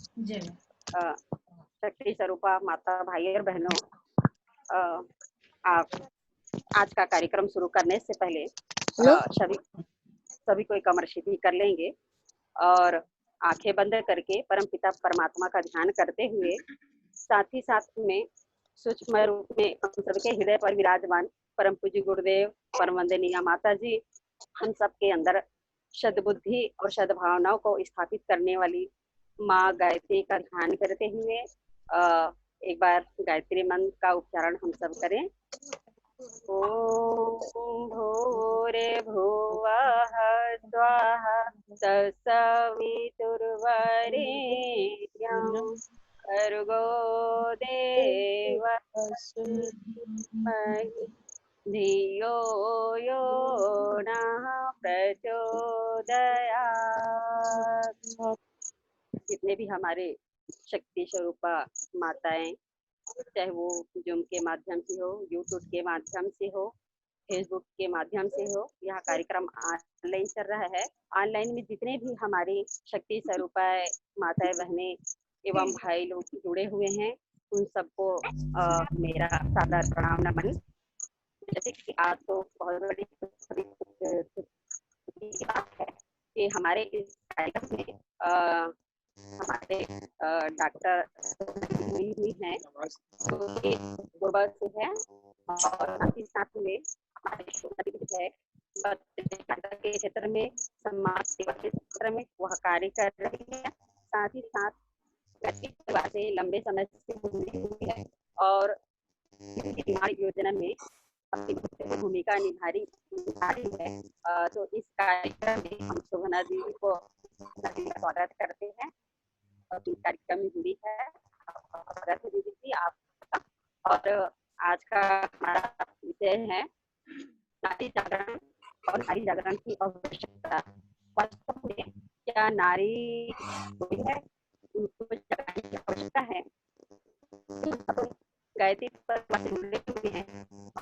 जी शक्ति स्वरूपा माता, भाई और बहनों, आप आज का कार्यक्रम शुरू करने से पहले सभी सभी कोई कमर सीधी कर लेंगे और आंखें बंद करके परमपिता परमात्मा का ध्यान करते हुए साथ ही साथ में सूक्ष्म रूप में हम सबके हृदय पर विराजमान परम पूज्य गुरुदेव, परम वंदनीय माता जी, हम सबके अंदर सद्बुद्धि और सद्भावनाओं को स्थापित करने वाली माँ गायत्री का ध्यान करते हुए एक बार गायत्री मंत्र का उच्चारण हम सब करें। ॐ भूर्भुवः स्वः तत्सवितुर्वरेण्यं भर्गो देवस्य धीमहि धियो यो नः प्रचोदयात्। जितने भी हमारे शक्ति स्वरूपा माताएं, चाहे वो जूम के माध्यम से हो, यूट्यूब के माध्यम से हो, फेसबुक के माध्यम से हो, यह कार्यक्रम ऑनलाइन चल रहा है। ऑनलाइन में जितने भी हमारी शक्ति स्वरूपा माताएं, बहनें एवं भाई लोग जुड़े हुए हैं, उन सबको मेरा सादर प्रणाम नमन। जैसे कि आज तो बहुत बड़ी बात है कि हमारे इस कार्यक्रम में हमारे डॉक्टर हुई हैं, जो कि गुरबा से है और साथ ही साथ में हमारे है के क्षेत्र में, समाज सेवा के क्षेत्र में वह कार्य कर रही है। साथ ही साथ सेवा से लंबे समय से जुड़ी हुई है और योजना में अपनी भूमिका निभा रही है। तो इस कार्यक्रम में हम शोभना दीदी को स्वागत करते हैं और इस कार्यक्रम में जुड़ी है। स्वागत है दीदी जी आपका। और आज का हमारा विषय है नारी जागरण और नारी जागरण की आवश्यकता। वास्तव में क्या नारी है, उनको जगाने की आवश्यकता है। गायत्री पर जुड़े हुए हैं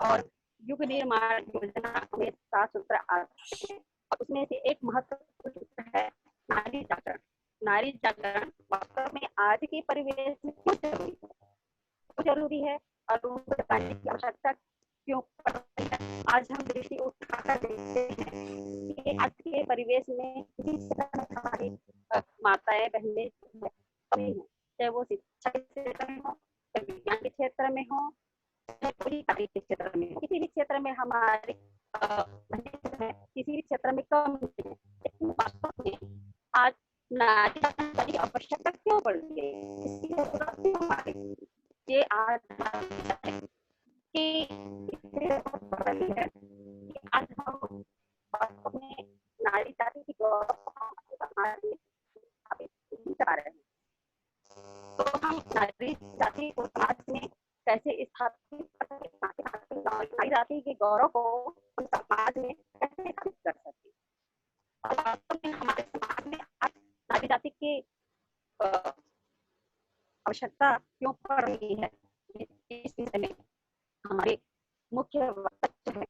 और युग निर्माण योजना में 7 सूत्र आते हैं और उसमें से एक महत्वपूर्ण सूत्र है नारी जागरण। नारी जागरण वास्तव में आज के परिवेश में क्यों जरूरी है और उनको जगाने की आवश्यकता क्यों पड़ रही है। आज हम दृष्टि उठाकर देखते हैं कि आज के परिवेश में हमारी माताएं, बहनें कमी है, चाहे वो शिक्षा के क्षेत्र में हो, चाहे विज्ञान के क्षेत्र में हो, कोई कार्य के क्षेत्र में हो, किसी भी क्षेत्र में हमारे किसी भी क्षेत्र में कम है। वास्तव में आज नारी की आवश्यकता क्यों बढ़ रही है, इसकी जरूरत क्यों हमारी, ये आज कि बढ़ रही है कि आज हम वास्तव में नारी जाति की गौरव समाज में करा रहे हैं। तो हम नारी जाति को समाज में कैसे स्थापित कर सकते, नारी जाति के गौरव को हम समाज में कैसे स्थापित कर सकते। और वास्तव में हमारे समाज में आज नारी जाति की आवश्यकता क्यों पड़ रही है, इस विषय में हमारे मुख्य वक्ता है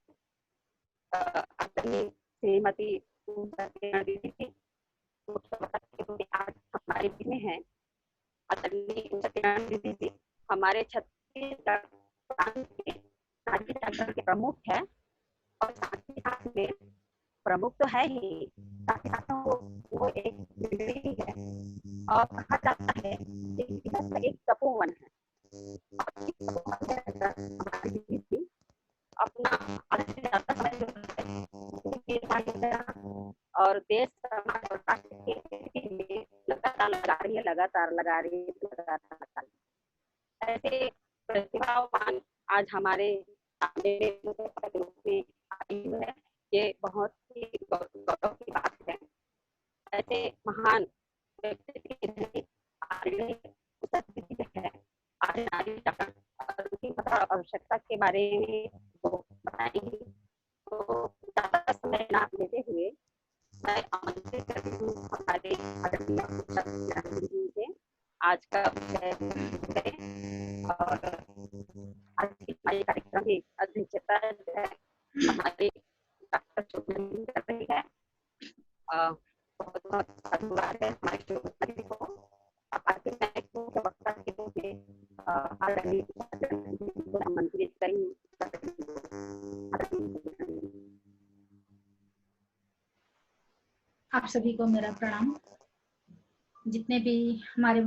श्रीमती दीदी जी। मुख्य वक्ता आज हमारे बीच में है दीदी जी। हमारे छत्तीसगढ़ नारी जागरण के प्रमुख है और साथ ही साथ में प्रमुख तो है ही, साथ ही साथ वो एक बिगड़ी है और कहा जाता है कि एक तपोवन है। अपना और देश समाज और राष्ट्र के लिए लगातार लगा रही है। ऐसे प्रतिभावान आज हमारे सामने रूप में आई है, ये बहुत ही गौरव की बात है। ऐसे महान व्यक्ति है आज नारी जागरण की आवश्यकता के बारे में बताएंगे। तो ज्यादा समय ना लेते हुए मैं आमंत्रित करती हूँ हमारे से आज का और आज की कार्यक्रम की अध्यक्षता हमारी डॉक्टर कर रही है। बहुत बहुत धन्यवाद है हमारे को। आप आगे आदरणीय को आमंत्रित करेंगे। आप सभी को मेरा प्रणाम। जितने भी हमारे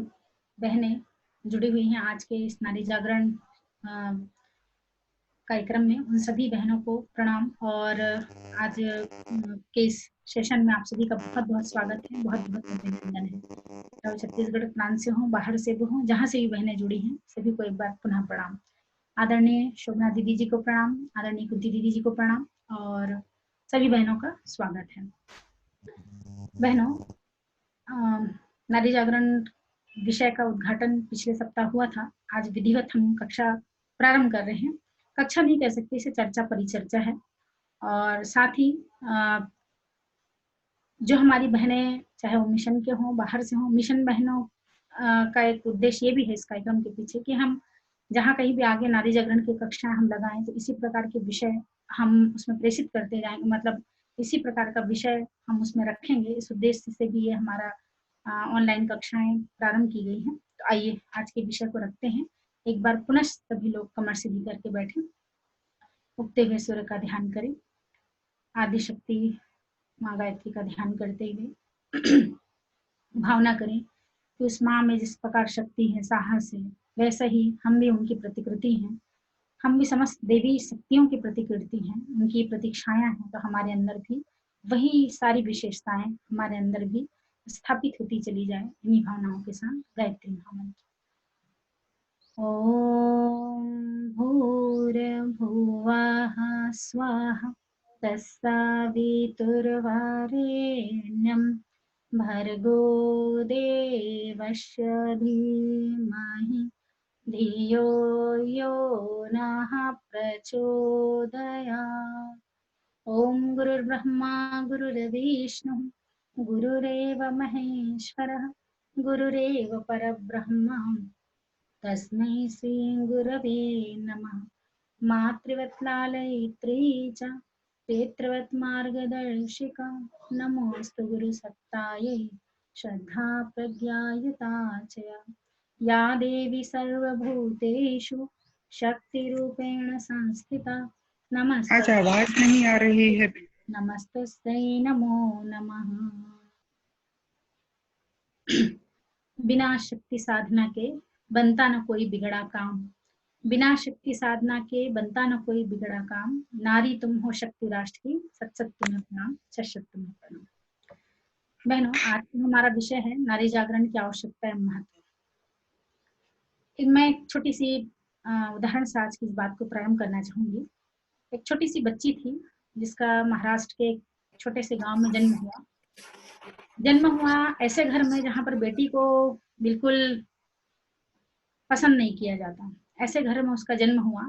बहनें जुड़ी हुई हैं आज के इस नारी जागरण कार्यक्रम में, उन सभी बहनों को प्रणाम। और आज के इस सेशन में आप सभी का बहुत बहुत स्वागत है, बहुत बहुत अभिनंदन है। चाहे छत्तीसगढ़ प्रांत से हो, बाहर से भी हो, जहाँ से भी बहनें जुड़ी हैं, सभी को एक बार पुनः प्रणाम। आदरणीय शोभना दीदी जी को प्रणाम, आदरणीय कुंती दीदी जी को प्रणाम, और सभी बहनों का स्वागत है। बहनों, नारी जागरण विषय का उद्घाटन पिछले सप्ताह हुआ था। आज विधिवत हम कक्षा प्रारंभ कर रहे हैं। कक्षा नहीं कह सकते, इसे चर्चा परिचर्चा है। और साथ ही जो हमारी बहनें, चाहे वो मिशन के हों, बाहर से हों, मिशन बहनों का एक उद्देश्य ये भी है इस कार्यक्रम के पीछे कि हम जहाँ कहीं भी आगे नारी जागरण की कक्षाएं हम लगाएं तो इसी प्रकार के विषय हम उसमें प्रेषित करते जाएंगे, मतलब इसी प्रकार का विषय हम उसमें रखेंगे। इस उद्देश्य से भी ये हमारा ऑनलाइन कक्षाएं प्रारंभ की गई हैं। तो आइए आज के विषय को रखते हैं। एक बार पुनः सभी लोग कमर सीधी करके बैठे, उगते हुए सूर्य का ध्यान करें, आदि शक्ति माँ गायत्री का ध्यान करते हुए भावना करें कि उस माँ में जिस प्रकार शक्ति है, साहस है, वैसा ही हम भी उनकी प्रतिकृति हैं। हम भी समस्त देवी शक्तियों की प्रतिकृति हैं, उनकी प्रतीक्षाएं हैं। तो हमारे अंदर भी वही सारी विशेषताएं हमारे अंदर भी स्थापित होती चली जाए। इन्हीं भावनाओं के साथ गायत्री महामंत्र। ओम भूर्भुवः स्वाहा तत्सवितुर्वरेण्यं भर्गो देवस्य धीमहि धियो यो नः प्रचोदयात्। ओम गुरुर्ब्रह्मा गुरुर्विष्णु गुरुरेव महेश्वरः गुरुरेव परब्रह्म तस्मै श्री गुरवे नमः। मातृवत् लालयित्री च पितृवत् मार्गदर्शिका नमोऽस्तु गुरुसत्तायै श्रद्धा प्रज्ञायुता च या देवी सर्वभूतेषु शक्तिरूपेण संस्थिता नमस्ते। आज आवाज नहीं आ रही है। नमस्तस्यै नमो नमः। बिना शक्ति साधना के बनता न कोई बिगड़ा काम, बिना शक्ति साधना के बनता न कोई बिगड़ा काम। नारी तुम हो शक्ति राष्ट्र की, सत सत तुम्हें प्रणाम, सत सत तुम्हें प्रणाम। बहनों, आज हमारा विषय है नारी जागरण की आवश्यकता एवं महत्व। मैं एक छोटी सी उदाहरण से आज की इस बात को प्रारंभ करना चाहूंगी। एक छोटी सी बच्ची थी जिसका महाराष्ट्र के एक छोटे से गांव में जन्म हुआ। ऐसे घर में जहां पर बेटी को बिल्कुल पसंद नहीं किया जाता। ऐसे घर में उसका जन्म हुआ,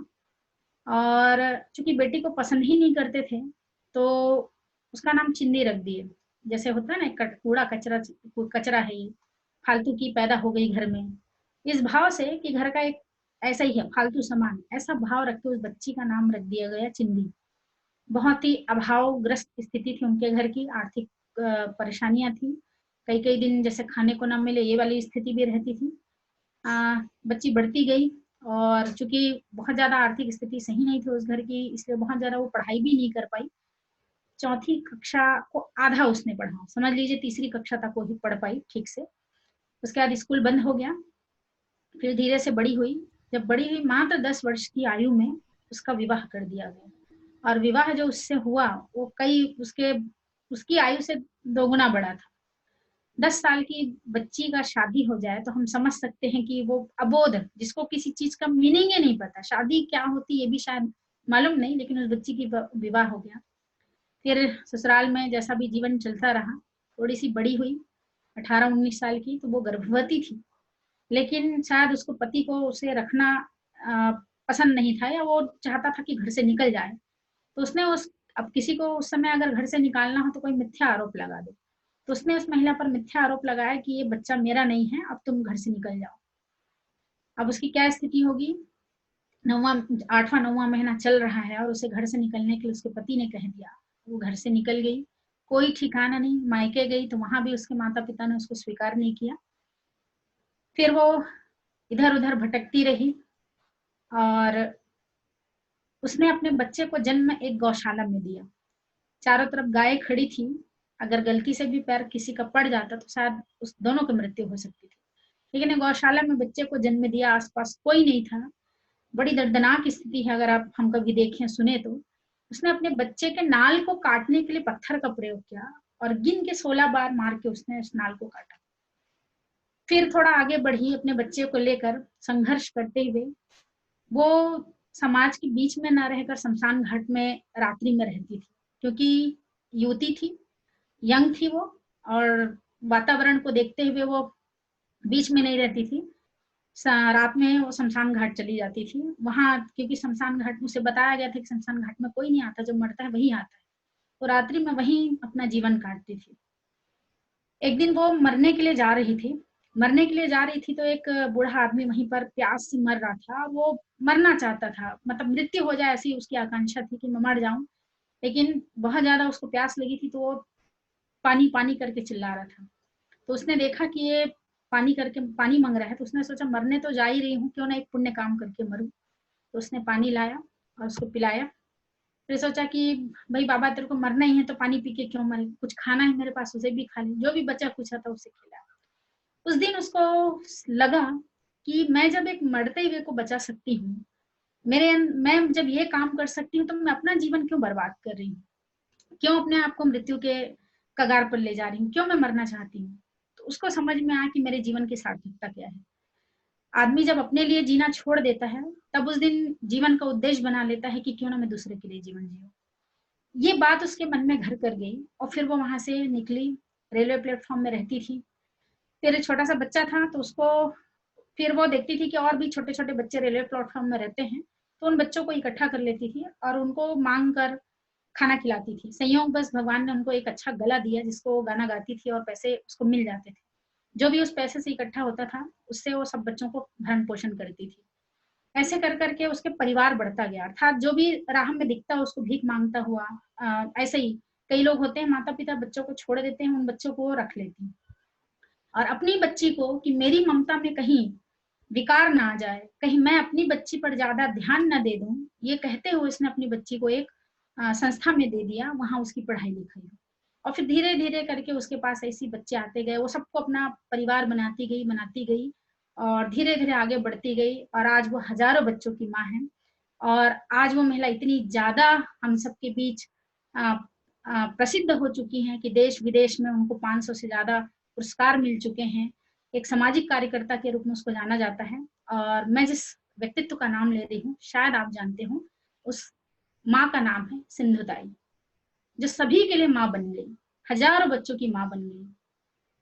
और चूंकि बेटी को पसंद ही नहीं करते थे तो उसका नाम चिंदी रख दिए। जैसे होता है ना, कूड़ा कचरा है, ये फालतू की पैदा हो गई घर में, इस भाव से कि घर का एक ऐसा ही है फालतू सामान, ऐसा भाव रख के उस बच्ची का नाम रख दिया गया चिंदी। बहुत ही अभावग्रस्त स्थिति थी उनके घर की, आर्थिक परेशानियां थी, कई कई दिन जैसे खाने को ना मिले, ये वाली स्थिति भी रहती थी। बच्ची बढ़ती गई, और चूंकि बहुत ज्यादा आर्थिक स्थिति सही नहीं थी उस घर की, इसलिए बहुत ज्यादा वो पढ़ाई भी नहीं कर पाई। चौथी कक्षा को आधा उसने पढ़ा, समझ लीजिए तीसरी कक्षा तक वो ही पढ़ पाई ठीक से। उसके बाद स्कूल बंद हो गया। फिर धीरे से बड़ी हुई। जब बड़ी हुई, मात्र 10 वर्ष की आयु में उसका विवाह कर दिया गया, और विवाह जो उससे हुआ वो उसकी आयु से दोगुना बड़ा था। 10 साल की बच्ची का शादी हो जाए तो हम समझ सकते हैं कि वो अबोध, जिसको किसी चीज का मीनिंग ही नहीं पता, शादी क्या होती ये भी शायद मालूम नहीं, लेकिन उस बच्ची की विवाह हो गया। फिर ससुराल में जैसा भी जीवन चलता रहा, थोड़ी सी बड़ी हुई, 18-19 साल की, तो वो गर्भवती थी। लेकिन शायद उसको पति को उसे रखना पसंद नहीं था, या वो चाहता था कि घर से निकल जाए। तो उसने अब किसी को उस समय अगर घर से निकालना हो तो कोई मिथ्या आरोप लगा दे, तो उसने उस महिला पर मिथ्या आरोप लगाया कि ये बच्चा मेरा नहीं है, अब तुम घर से निकल जाओ। अब उसकी क्या स्थिति होगी? 8वां-9वां महीना चल रहा है और उसे घर से निकलने के लिए उसके पति ने कह दिया। वो घर से निकल गई, कोई ठिकाना नहीं। मायके गई तो वहां भी उसके माता पिता ने उसको स्वीकार नहीं किया। फिर वो इधर उधर भटकती रही, और उसने अपने बच्चे को जन्म एक गौशाला में दिया। चारों तरफ गाय खड़ी थी, अगर गलती से भी पैर किसी का पड़ जाता तो शायद उस दोनों की मृत्यु हो सकती थी। लेकिन गौशाला में बच्चे को जन्म दिया, आसपास कोई नहीं था। बड़ी दर्दनाक स्थिति है, अगर आप हम कभी देखें सुने तो। उसने अपने बच्चे के नाल को काटने के लिए पत्थर का प्रयोग किया और गिन के 16 बार मार के उसने उस नाल को काटा। फिर थोड़ा आगे बढ़ी, अपने बच्चे को लेकर संघर्ष करते हुए वो समाज के बीच में न रहकर शमशान घाट में रात्रि में रहती थी, क्योंकि युवती थी, यंग थी वो, और वातावरण को देखते हुए वो बीच में नहीं रहती थी। रात में वो शमशान घाट चली जाती थी वहां, क्योंकि शमशान घाट उसे बताया गया था कि शमशान घाट में कोई नहीं आता, जो मरता है वही आता है। तो रात्रि में वहीं अपना जीवन काटती थी। एक दिन वो मरने के लिए जा रही थी, तो एक बूढ़ा आदमी वहीं पर प्यास से मर रहा था। वो मरना चाहता था, मतलब मृत्यु हो जाए ऐसी उसकी आकांक्षा थी कि मैं मर जाऊं, लेकिन बहुत ज्यादा उसको प्यास लगी थी, तो वो पानी पानी करके चिल्ला रहा था। तो उसने देखा कि ये पानी मांग रहा है, तो उसने सोचा मरने तो जा ही रही हूँ, क्यों ना एक पुण्य काम करके मरूं। तो उसने पानी लाया और उसको पिलाया। फिर सोचा कि भाई बाबा तेरे को मरना ही है तो पानी पी के क्यों मरे, कुछ खाना है मेरे पास उसे भी खा ले, जो भी बचा कुछ था उसे खिलाया। उस दिन उसको लगा कि मैं जब एक मरते हुए को बचा सकती हूँ, मैं जब ये काम कर सकती हूँ, तो मैं अपना जीवन क्यों बर्बाद कर रही हूँ, क्यों अपने आप को मृत्यु के कगार पर ले जा रही हूँ, क्यों मैं मरना चाहती हूँ। तो उसको समझ में आया कि मेरे जीवन की सार्थकता क्या है। आदमी जब अपने लिए जीना छोड़ देता है, तब उस दिन जीवन का उद्देश्य बना लेता है कि क्यों ना मैं दूसरे के लिए जीवन जीऊं। ये बात उसके मन में घर कर गई और फिर वो वहां से निकली। रेलवे प्लेटफॉर्म में रहती थी। फिर छोटा सा बच्चा था, तो उसको फिर वो देखती थी कि और भी छोटे छोटे बच्चे रेलवे प्लेटफॉर्म में रहते हैं, तो उन बच्चों को इकट्ठा कर लेती थी और उनको मांग कर खाना खिलाती थी। संयोग बस भगवान ने उनको एक अच्छा गला दिया जिसको वो गाना गाती थी और पैसे उसको मिल जाते थे। जो भी उस पैसे से इकट्ठा होता था, उससे वो सब बच्चों को भरण पोषण करती थी। ऐसे कर करके उसके परिवार बढ़ता गया, अर्थात जो भी राह में दिखता उसको भीख मांगता हुआ। ऐसे ही कई लोग होते हैं, माता पिता बच्चों को छोड़ देते हैं, उन बच्चों को वो रख लेती हैं। और अपनी बच्ची को कि मेरी ममता में कहीं विकार ना आ जाए, कहीं मैं अपनी बच्ची पर ज्यादा ध्यान न दे दूं, ये कहते हुए उसने अपनी बच्ची को एक संस्था में दे दिया, वहां उसकी पढ़ाई लिखाई। और फिर धीरे धीरे करके उसके पास ऐसी बच्चे आते गए, वो सबको अपना परिवार बनाती गई और धीरे धीरे आगे बढ़ती गई, और आज वो हजारों बच्चों की माँ है। और आज वो महिला इतनी ज्यादा हम सबके बीच प्रसिद्ध हो चुकी हैं कि देश विदेश में उनको 500 से ज्यादा पुरस्कार मिल चुके हैं। एक सामाजिक कार्यकर्ता के रूप में उसको जाना जाता है। और मैं जिस व्यक्तित्व का नाम ले रही हूँ, शायद आप जानते हो, उस माँ का नाम है सिंधुताई, जो सभी के लिए माँ बन गई, हजारों बच्चों की माँ बन गई।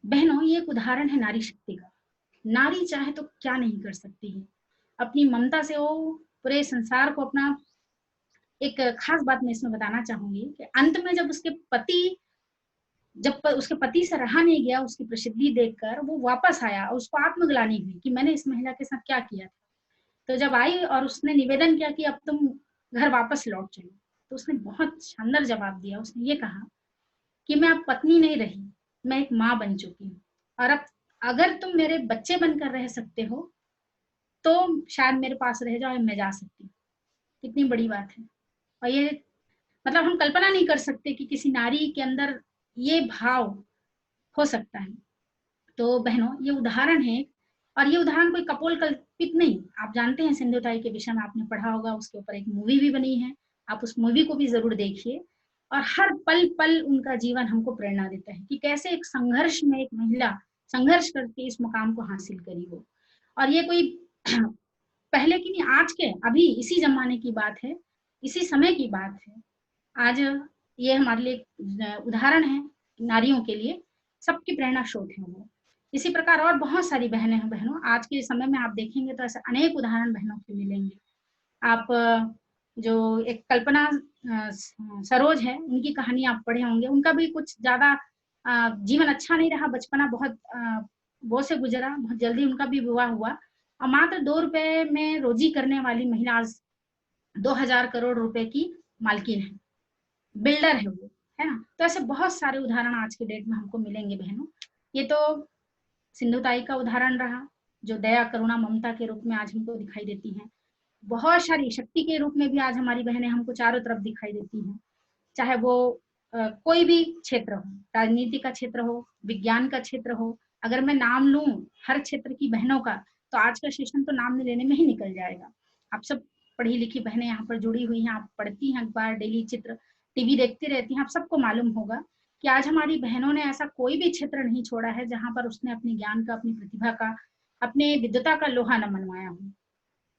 बहनों, ये एक उदाहरण है नारी शक्ति का। नारी चाहे तो क्या नहीं कर सकती है। अपनी ममता से वो पूरे संसार को अपना, एक खास बात मैं इसमें बताना चाहूंगी कि अंत में जब उसके पति से रहा नहीं गया उसकी प्रसिद्धि देखकर, वो वापस आया और उसको आत्मग्लानि हुई कि मैंने इस महिला के साथ क्या किया था। तो जब आई और उसने निवेदन किया कि अब तुम घर वापस लौट चलो, तो उसने बहुत शानदार जवाब दिया। उसने ये कहा कि मैं अब पत्नी नहीं रही, मैं एक माँ बन चुकी हूँ, और अब अगर तुम मेरे बच्चे बनकर रह सकते हो तो शायद मेरे पास रह जाओ, मैं जा सकती हूँ। कितनी बड़ी बात है। और ये मतलब हम कल्पना नहीं कर सकते कि किसी नारी के अंदर ये भाव हो सकता है। तो बहनों, ये उदाहरण है, और ये उदाहरण कोई कपोल कल्पित नहीं। आप जानते हैं सिंधुताई के विषय में, आपने पढ़ा होगा, उसके ऊपर एक मूवी भी बनी है। आप उस मूवी को भी जरूर देखिए। और हर पल पल उनका जीवन हमको प्रेरणा देता है कि कैसे एक संघर्ष में एक महिला संघर्ष करके इस मुकाम को हासिल करी हो। और ये कोई पहले की नहीं, आज के अभी इसी जमाने की बात है, इसी समय की बात है। आज ये हमारे लिए उदाहरण है, नारियों के लिए सबकी प्रेरणा स्रोत है वो। इसी प्रकार और बहुत सारी बहनें हैं। बहनों, आज के समय में आप देखेंगे तो ऐसे अनेक उदाहरण बहनों के मिलेंगे। आप जो एक कल्पना सरोज है, उनकी कहानी आप पढ़े होंगे। उनका भी कुछ ज्यादा जीवन अच्छा नहीं रहा, बचपना बहुत वो से गुजरा, बहुत जल्दी उनका भी विवाह हुआ। और मात्र 2 रुपए में रोजी करने वाली महिला आज 2000 करोड़ रुपए की मालकिन है, बिल्डर है वो, है ना। तो ऐसे बहुत सारे उदाहरण आज के डेट में हमको मिलेंगे बहनों। ये तो सिंधुताई का उदाहरण रहा, जो दया करुणा ममता के रूप में आज हमको दिखाई देती हैं। बहुत सारी शक्ति के रूप में भी आज हमारी बहनें हमको चारों तरफ दिखाई देती हैं, चाहे वो कोई भी क्षेत्र हो, राजनीति का क्षेत्र हो, विज्ञान का क्षेत्र हो। अगर मैं नाम लूं हर क्षेत्र की बहनों का, तो आज का सेशन तो नाम लेने में ही निकल जाएगा। आप सब पढ़ी लिखी बहनें यहाँ पर जुड़ी हुई हैं, आप पढ़ती हैं अखबार, डेली चित्र, टीवी देखती रहती हैं, आप सबको मालूम होगा कि आज हमारी बहनों ने ऐसा कोई भी क्षेत्र नहीं छोड़ा है जहां पर उसने अपने ज्ञान का, अपनी प्रतिभा का, अपने विद्वता का लोहा न मनवाया हो।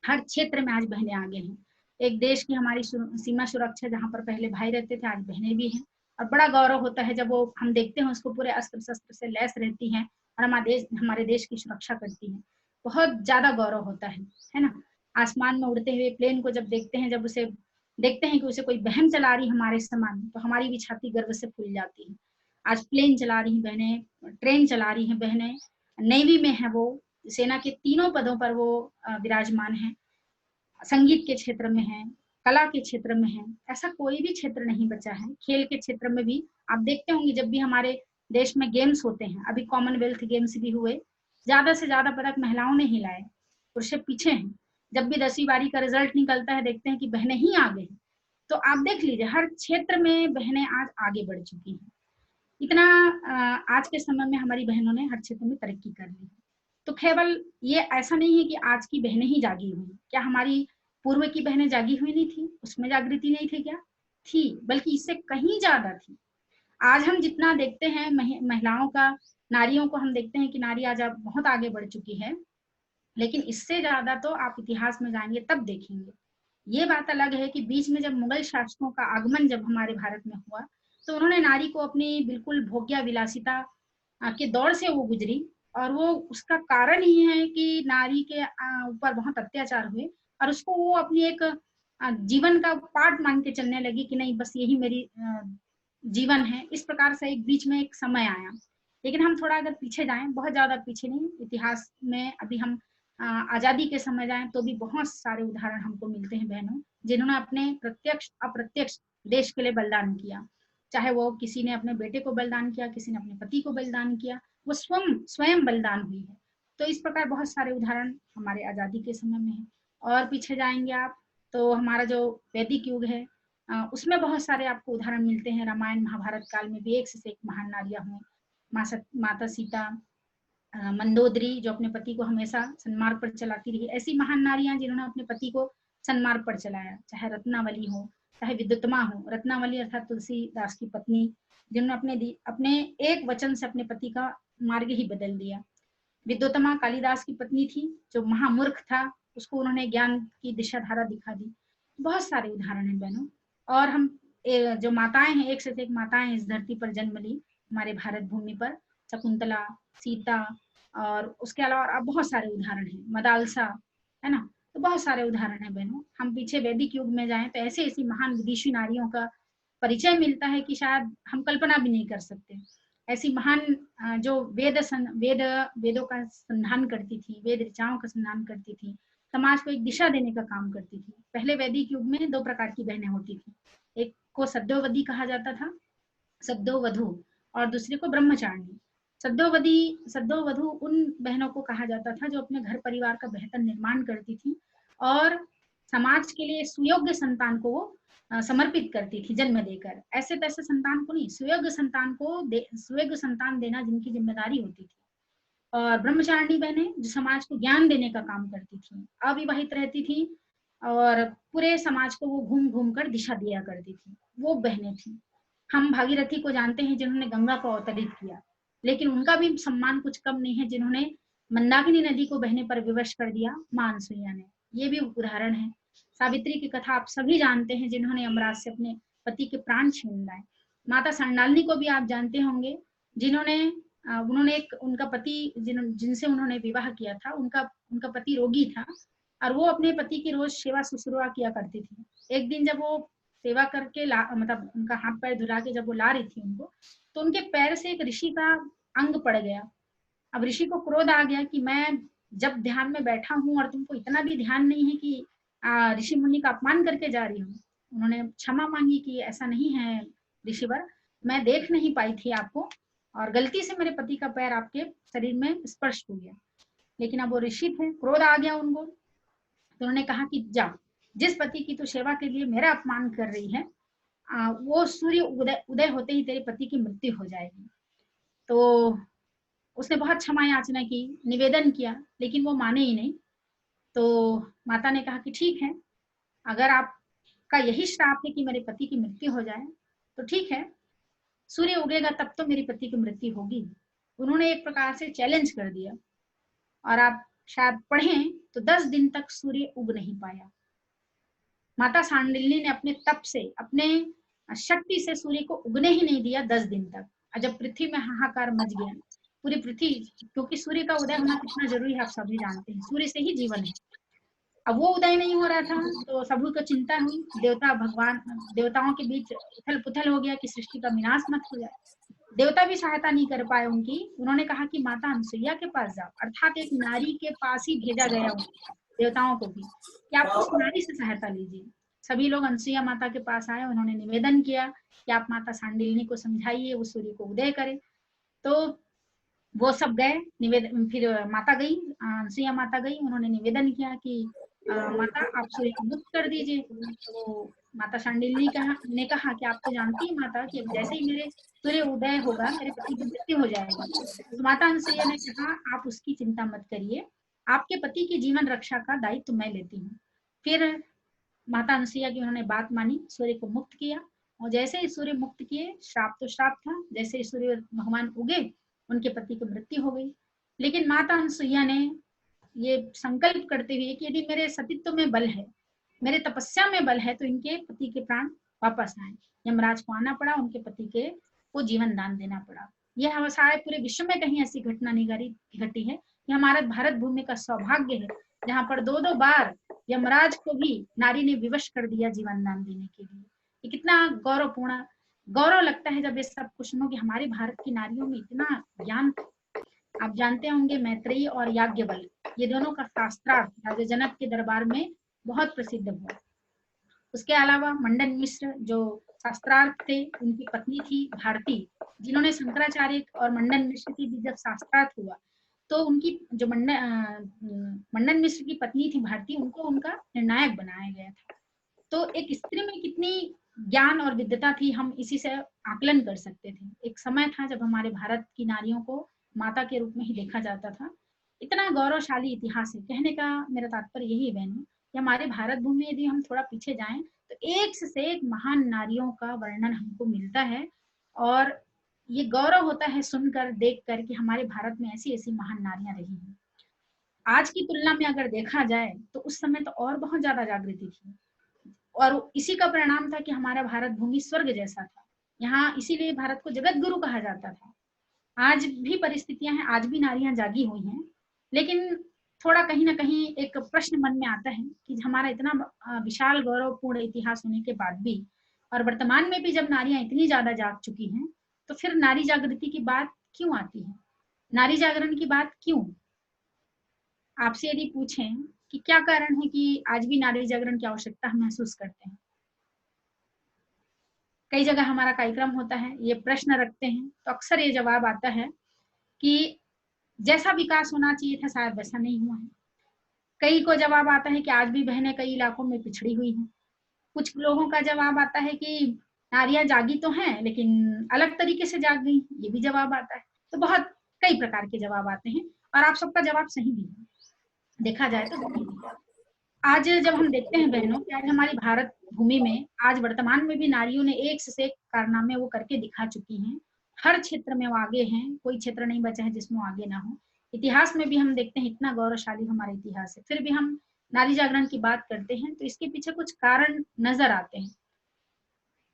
हर क्षेत्र में आज बहनें आगे हैं। एक देश की हमारी सीमा सुरक्षा, जहां पर पहले भाई रहते थे, आज बहनें भी हैं। और बड़ा गौरव होता है जब वो हम देखते हैं उसको पूरे अस्त्र शस्त्र से लैस रहती हैं और हमारे देश की सुरक्षा करती हैं। बहुत ज्यादा गौरव होता है ना। आसमान में उड़ते हुए प्लेन को जब देखते हैं, जब उसे देखते हैं कि उसे कोई बहन चला रही हमारे समान, तो हमारी भी छाती गर्व से फूल जाती है। आज प्लेन चला रही बहनें, ट्रेन चला रही हैं बहनें, नेवी में है वो, सेना के तीनों पदों पर वो विराजमान है, संगीत के क्षेत्र में है, कला के क्षेत्र में है। ऐसा कोई भी क्षेत्र नहीं बचा है। खेल के क्षेत्र में भी आप देखते होंगे, जब भी हमारे देश में गेम्स होते हैं, अभी कॉमनवेल्थ गेम्स भी हुए, ज्यादा से ज्यादा पदक महिलाओं ने ही लाए, पुरुष पीछे हैं। जब भी 10वीं बारी का रिजल्ट निकलता है, देखते हैं कि बहनें ही आगे हैं। तो आप देख लीजिए, हर क्षेत्र में बहनें आज आगे बढ़ चुकी हैं। इतना आज के समय में हमारी बहनों ने हर क्षेत्र में तरक्की कर ली है। तो केवल ये ऐसा नहीं है कि आज की बहनें ही जागी हुई, क्या हमारी पूर्व की बहनें जागी हुई नहीं थी? उसमें जागृति नहीं थी क्या? थी, बल्कि इससे कहीं ज्यादा थी। आज हम जितना देखते हैं महिलाओं का, नारियों को हम देखते हैं कि नारी आज अब बहुत आगे बढ़ चुकी है, लेकिन इससे ज्यादा तो आप इतिहास में जाएंगे तब देखेंगे। ये बात अलग है कि बीच में जब मुगल शासकों का आगमन जब हमारे भारत में हुआ, तो उन्होंने नारी को अपनी बिल्कुल भोग्या विलासिता के दौर से वो गुजरी, और वो उसका कारण ही है कि नारी के ऊपर बहुत अत्याचार हुए, और उसको वो अपनी एक जीवन का पार्ट मान के चलने लगी कि नहीं, बस यही मेरी जीवन है। इस प्रकार से एक बीच में एक समय आया। लेकिन हम थोड़ा अगर पीछे जाएं, बहुत ज्यादा पीछे नहीं, इतिहास में अभी हम आजादी के समय जाएं तो भी बहुत सारे उदाहरण हमको मिलते हैं बहनों, जिन्होंने अपने प्रत्यक्ष अप्रत्यक्ष देश के लिए बलिदान किया। चाहे वो किसी ने अपने बेटे को बलिदान किया, किसी ने अपने पति को बलिदान किया, वो स्वयं बलिदान हुई है। तो इस प्रकार बहुत सारे उदाहरण हमारे आजादी के समय में है। और पीछे जाएंगे आप तो हमारा जो वैदिक युग है, उसमें बहुत सारे आपको उदाहरण मिलते हैं। रामायण महाभारत काल में भी एक से एक महान नारियां हुई। माता सीता, मंदोदरी जो अपने पति को हमेशा सन्मार्ग पर चलाती रही, ऐसी महान नारियां जिन्होंने अपने पति को सन्मार्ग पर चलाया। चाहे रत्नावली हो, चाहे विद्युतमा हो। रत्नावली अर्थात तुलसीदास की पत्नी, जिन्होंने अपने एक वचन से अपने पति का मार्ग ही बदल दिया। विद्युतमा कालिदास की पत्नी थी, जो महामूर्ख था, उसको उन्होंने ज्ञान की दिशा धारा दिखा दी। बहुत सारे उदाहरण हैं बहनों। और हम जो माताएं हैं, एक से एक माताएं इस धरती पर जन्म ली हमारे भारत भूमि पर, शकुंतला, सीता, और उसके अलावा बहुत सारे उदाहरण हैं, मदालसा, है ना। तो बहुत सारे उदाहरण हैं बहनों। हम पीछे वैदिक युग में जाएं तो ऐसी ऐसी महान विदेशी नारियों का परिचय मिलता है कि शायद हम कल्पना भी नहीं कर सकते। ऐसी महान जो वेदों का संधान करती थी, वेद ऋचाओं का संधान करती थी, समाज को एक दिशा देने का काम करती थी। पहले वैदिक युग में 2 प्रकार की बहनें होती थी। एक को सद्योवधी कहा जाता था, सद्योवधू, और दूसरे को ब्रह्मचारिणी। सद्योवधू उन बहनों को कहा जाता था जो अपने घर परिवार का बेहतर निर्माण करती थी और समाज के लिए सुयोग्य संतान को वो समर्पित करती थी जन्म देकर। ऐसे तैसे संतान को नहीं, सुयोग्य संतान देना जिनकी जिम्मेदारी होती थी। और ब्रह्मचारिणी बहनें जो समाज को ज्ञान देने का काम करती थी, अविवाहित रहती थी और पूरे समाज को वो घूम घूम कर दिशा दिया करती थी, वो बहनें थी। हम भागीरथी को जानते हैं जिन्होंने गंगा को अवतरित किया, लेकिन उनका भी सम्मान कुछ कम नहीं है जिन्होंने मंदाकिनी नदी को बहने पर विवश कर दिया, मां अनसुईया ने। ये भी उदाहरण है। सावित्री की कथा आप सभी जानते हैं, जिन्होंने यमराज से अपने पति के प्राण छीन लाए। माता सांडालिनी को भी आप जानते होंगे, जिन्होंने उन्होंने उनका पति जिनसे उन्होंने विवाह किया था, उनका पति रोगी था और वो अपने पति की रोज सेवा शुश्रूषा किया करती थी। एक दिन जब वो सेवा करके मतलब उनका हाथ पैर धुला के जब वो ला रही थी उनको, तो उनके पैर से एक ऋषि का अंग पड़ गया। अब ऋषि को क्रोध आ गया कि मैं जब ध्यान में बैठा हूँ और तुमको इतना भी ध्यान नहीं है कि ऋषि मुनि का अपमान करके जा रही हूँ। उन्होंने क्षमा मांगी कि ऐसा नहीं है ऋषिवर, मैं देख नहीं पाई थी आपको और गलती से मेरे पति का पैर आपके शरीर में स्पर्श हो गया। लेकिन अब वो ऋषि थे, क्रोध आ गया उनको, तो उन्होंने कहा कि जा, जिस पति की तू सेवा के लिए मेरा अपमान कर रही है, वो सूर्य उदय उदय होते ही तेरे पति की मृत्यु हो जाएगी। तो उसने बहुत क्षमा याचना की, निवेदन किया, लेकिन वो माने ही नहीं। तो माता ने कहा कि ठीक है, अगर आपका यही श्राप है कि मेरे पति की मृत्यु हो जाए, तो ठीक है, सूर्य उगेगा तब तो मेरी पति की मृत्यु होगी। उन्होंने एक प्रकार से चैलेंज कर दिया। और आप शायद पढ़ें तो 10 दिन तक सूर्य उग नहीं पाया। माता सांडिल्य ने अपने तप से, अपने शक्ति से सूर्य को उगने ही नहीं दिया 10 दिन तक। और जब पृथ्वी में हाहाकार मच गया, पूरी पृथ्वी, क्योंकि सूर्य का उदय होना कितना जरूरी है आप सभी जानते हैं, सूर्य से ही जीवन है। अब वो उदय नहीं हो रहा था तो सभी को चिंता हुई। देवताओं के बीच उथल पुथल हो गया कि सृष्टि का विनाश मत हो जाए। देवता भी सहायता नहीं कर पाए उनकी। उन्होंने कहा कि माता अनसुईया के पास जाओ, अर्थात एक नारी के पास ही भेजा गया देवताओं को भी कि आप उस नारी से सहायता लीजिए। सभी लोग अनसुईया माता के पास आए। उन्होंने निवेदन किया कि आप माता सांडिल्य को समझाइए, वो सूर्य को उदय करे। तो वो सब गए, निवेदन, फिर माता गई, अनसुईया माता गई, उन्होंने निवेदन किया कि माता आप सूर्य को मुक्त कर दीजिए। तो माता सांडिल्य ने कहा कि आप तो जानती है माता कि जैसे ही मेरे सूर्य उदय होगा मेरे पति की मृत्यु हो जाएगी। तो माता अनसुईया ने कहा आप उसकी चिंता मत करिए, आपके पति की जीवन रक्षा का दायित्व मैं लेती हूँ। फिर माता अनसुईया की उन्होंने बात मानी, सूर्य को मुक्त किया। और जैसे ही सूर्य मुक्त किए, श्राप तो श्राप था, जैसे ही सूर्य भगवान उगे उनके पति की मृत्यु हो गई। लेकिन माता अनसुईया ने ये संकल्प करते हुए कि यदि मेरे सतीत्व में बल है, मेरे तपस्या में बल है, तो इनके पति के प्राण वापस आए। यमराज को आना पड़ा, उनके पति के को जीवन दान देना पड़ा। यह शायद पूरे विश्व में कहीं ऐसी घटना नहीं घटी है। ये हमारे भारत भूमि का सौभाग्य है, जहाँ पर 2-2 बार यमराज को भी नारी ने विवश कर दिया जीवन दान देने के लिए। ये कितना गौरवपूर्ण, गौरव लगता है जब ये सब कुछ सुनो कि हमारे भारत की नारियों में इतना ज्ञान। आप जानते होंगे मैत्रेयी और याज्ञवल्क्य, ये दोनों का शास्त्रार्थ राजा जनक के दरबार में बहुत प्रसिद्ध हुआ। उसके अलावा मंडन मिश्र जो शास्त्रार्थ थे, उनकी पत्नी थी भारती, जिन्होंने शंकराचार्य और मंडन मिश्र की भी जब शास्त्रार्थ हुआ तो उनकी जो मंडन मिश्र की पत्नी थी भारती, उनको उनका निर्णायक बनाया गया था। तो एक स्त्री में कितनी ज्ञान और विद्वता थी, हम इसी से आकलन कर सकते थे। एक समय था जब हमारे भारत की नारियों को माता के रूप में ही देखा जाता था। इतना गौरवशाली इतिहास है। कहने का मेरा तात्पर्य यही है बहनों कि हमारे भारत भूमि में यदि हम थोड़ा पीछे जाएं तो एक से एक महान नारियों का वर्णन हमको मिलता है। और ये गौरव होता है सुनकर, देखकर कि हमारे भारत में ऐसी ऐसी महान नारियां रही हैं। आज की तुलना में अगर देखा जाए तो उस समय तो और बहुत ज्यादा जागृति थी, और इसी का परिणाम था कि हमारा भारत भूमि स्वर्ग जैसा था। यहाँ इसीलिए भारत को जगत गुरु कहा जाता था। आज भी परिस्थितियां हैं, आज भी नारियां जागी हुई हैं, लेकिन थोड़ा कहीं ना कहीं एक प्रश्न मन में आता है कि हमारा इतना विशाल गौरवपूर्ण इतिहास होने के बाद भी और वर्तमान में भी जब नारियां इतनी ज्यादा जाग चुकी हैं, तो फिर नारी जागृति की बात क्यों आती है, नारी जागरण की बात क्यों? आपसे यदि पूछें कि क्या कारण है कि आज भी नारी जागरण की आवश्यकता हम महसूस करते हैं, कई जगह हमारा कार्यक्रम होता है, ये प्रश्न रखते हैं, तो अक्सर ये जवाब आता है कि जैसा विकास होना चाहिए था शायद वैसा नहीं हुआ है। कई को जवाब आता है कि आज भी बहनें कई इलाकों में पिछड़ी हुई हैं। कुछ लोगों का जवाब आता है कि नारियां जागी तो हैं लेकिन अलग तरीके से जाग गई, ये भी जवाब आता है। तो बहुत कई प्रकार के जवाब आते हैं और आप सबका जवाब सही भी है, देखा जाए तो सही भी है। आज जब हम देखते हैं बहनों कि आज हमारी भारत भूमि में आज वर्तमान में भी नारियों ने एक से एक कारनामे वो करके दिखा चुकी हैं। हर क्षेत्र में वो आगे हैं, कोई क्षेत्र नहीं बचा है जिसमें वो आगे ना हो। इतिहास में भी हम देखते हैं इतना गौरवशाली हमारा इतिहास है, फिर भी हम नारी जागरण की बात करते हैं तो इसके पीछे कुछ कारण नजर आते हैं।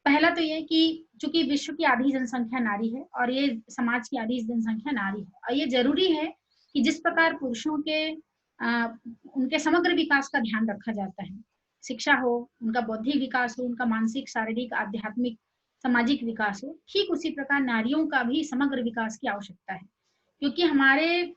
पहला तो ये कि चूंकि विश्व की आधी जनसंख्या नारी है और ये समाज की आधी जनसंख्या नारी है, और ये जरूरी है कि जिस प्रकार पुरुषों के उनके समग्र विकास का ध्यान रखा जाता है, शिक्षा हो, उनका बौद्धिक विकास हो, उनका मानसिक, शारीरिक, आध्यात्मिक, सामाजिक विकास हो, ठीक उसी प्रकार नारियों का भी समग्र विकास की आवश्यकता है। क्योंकि हमारे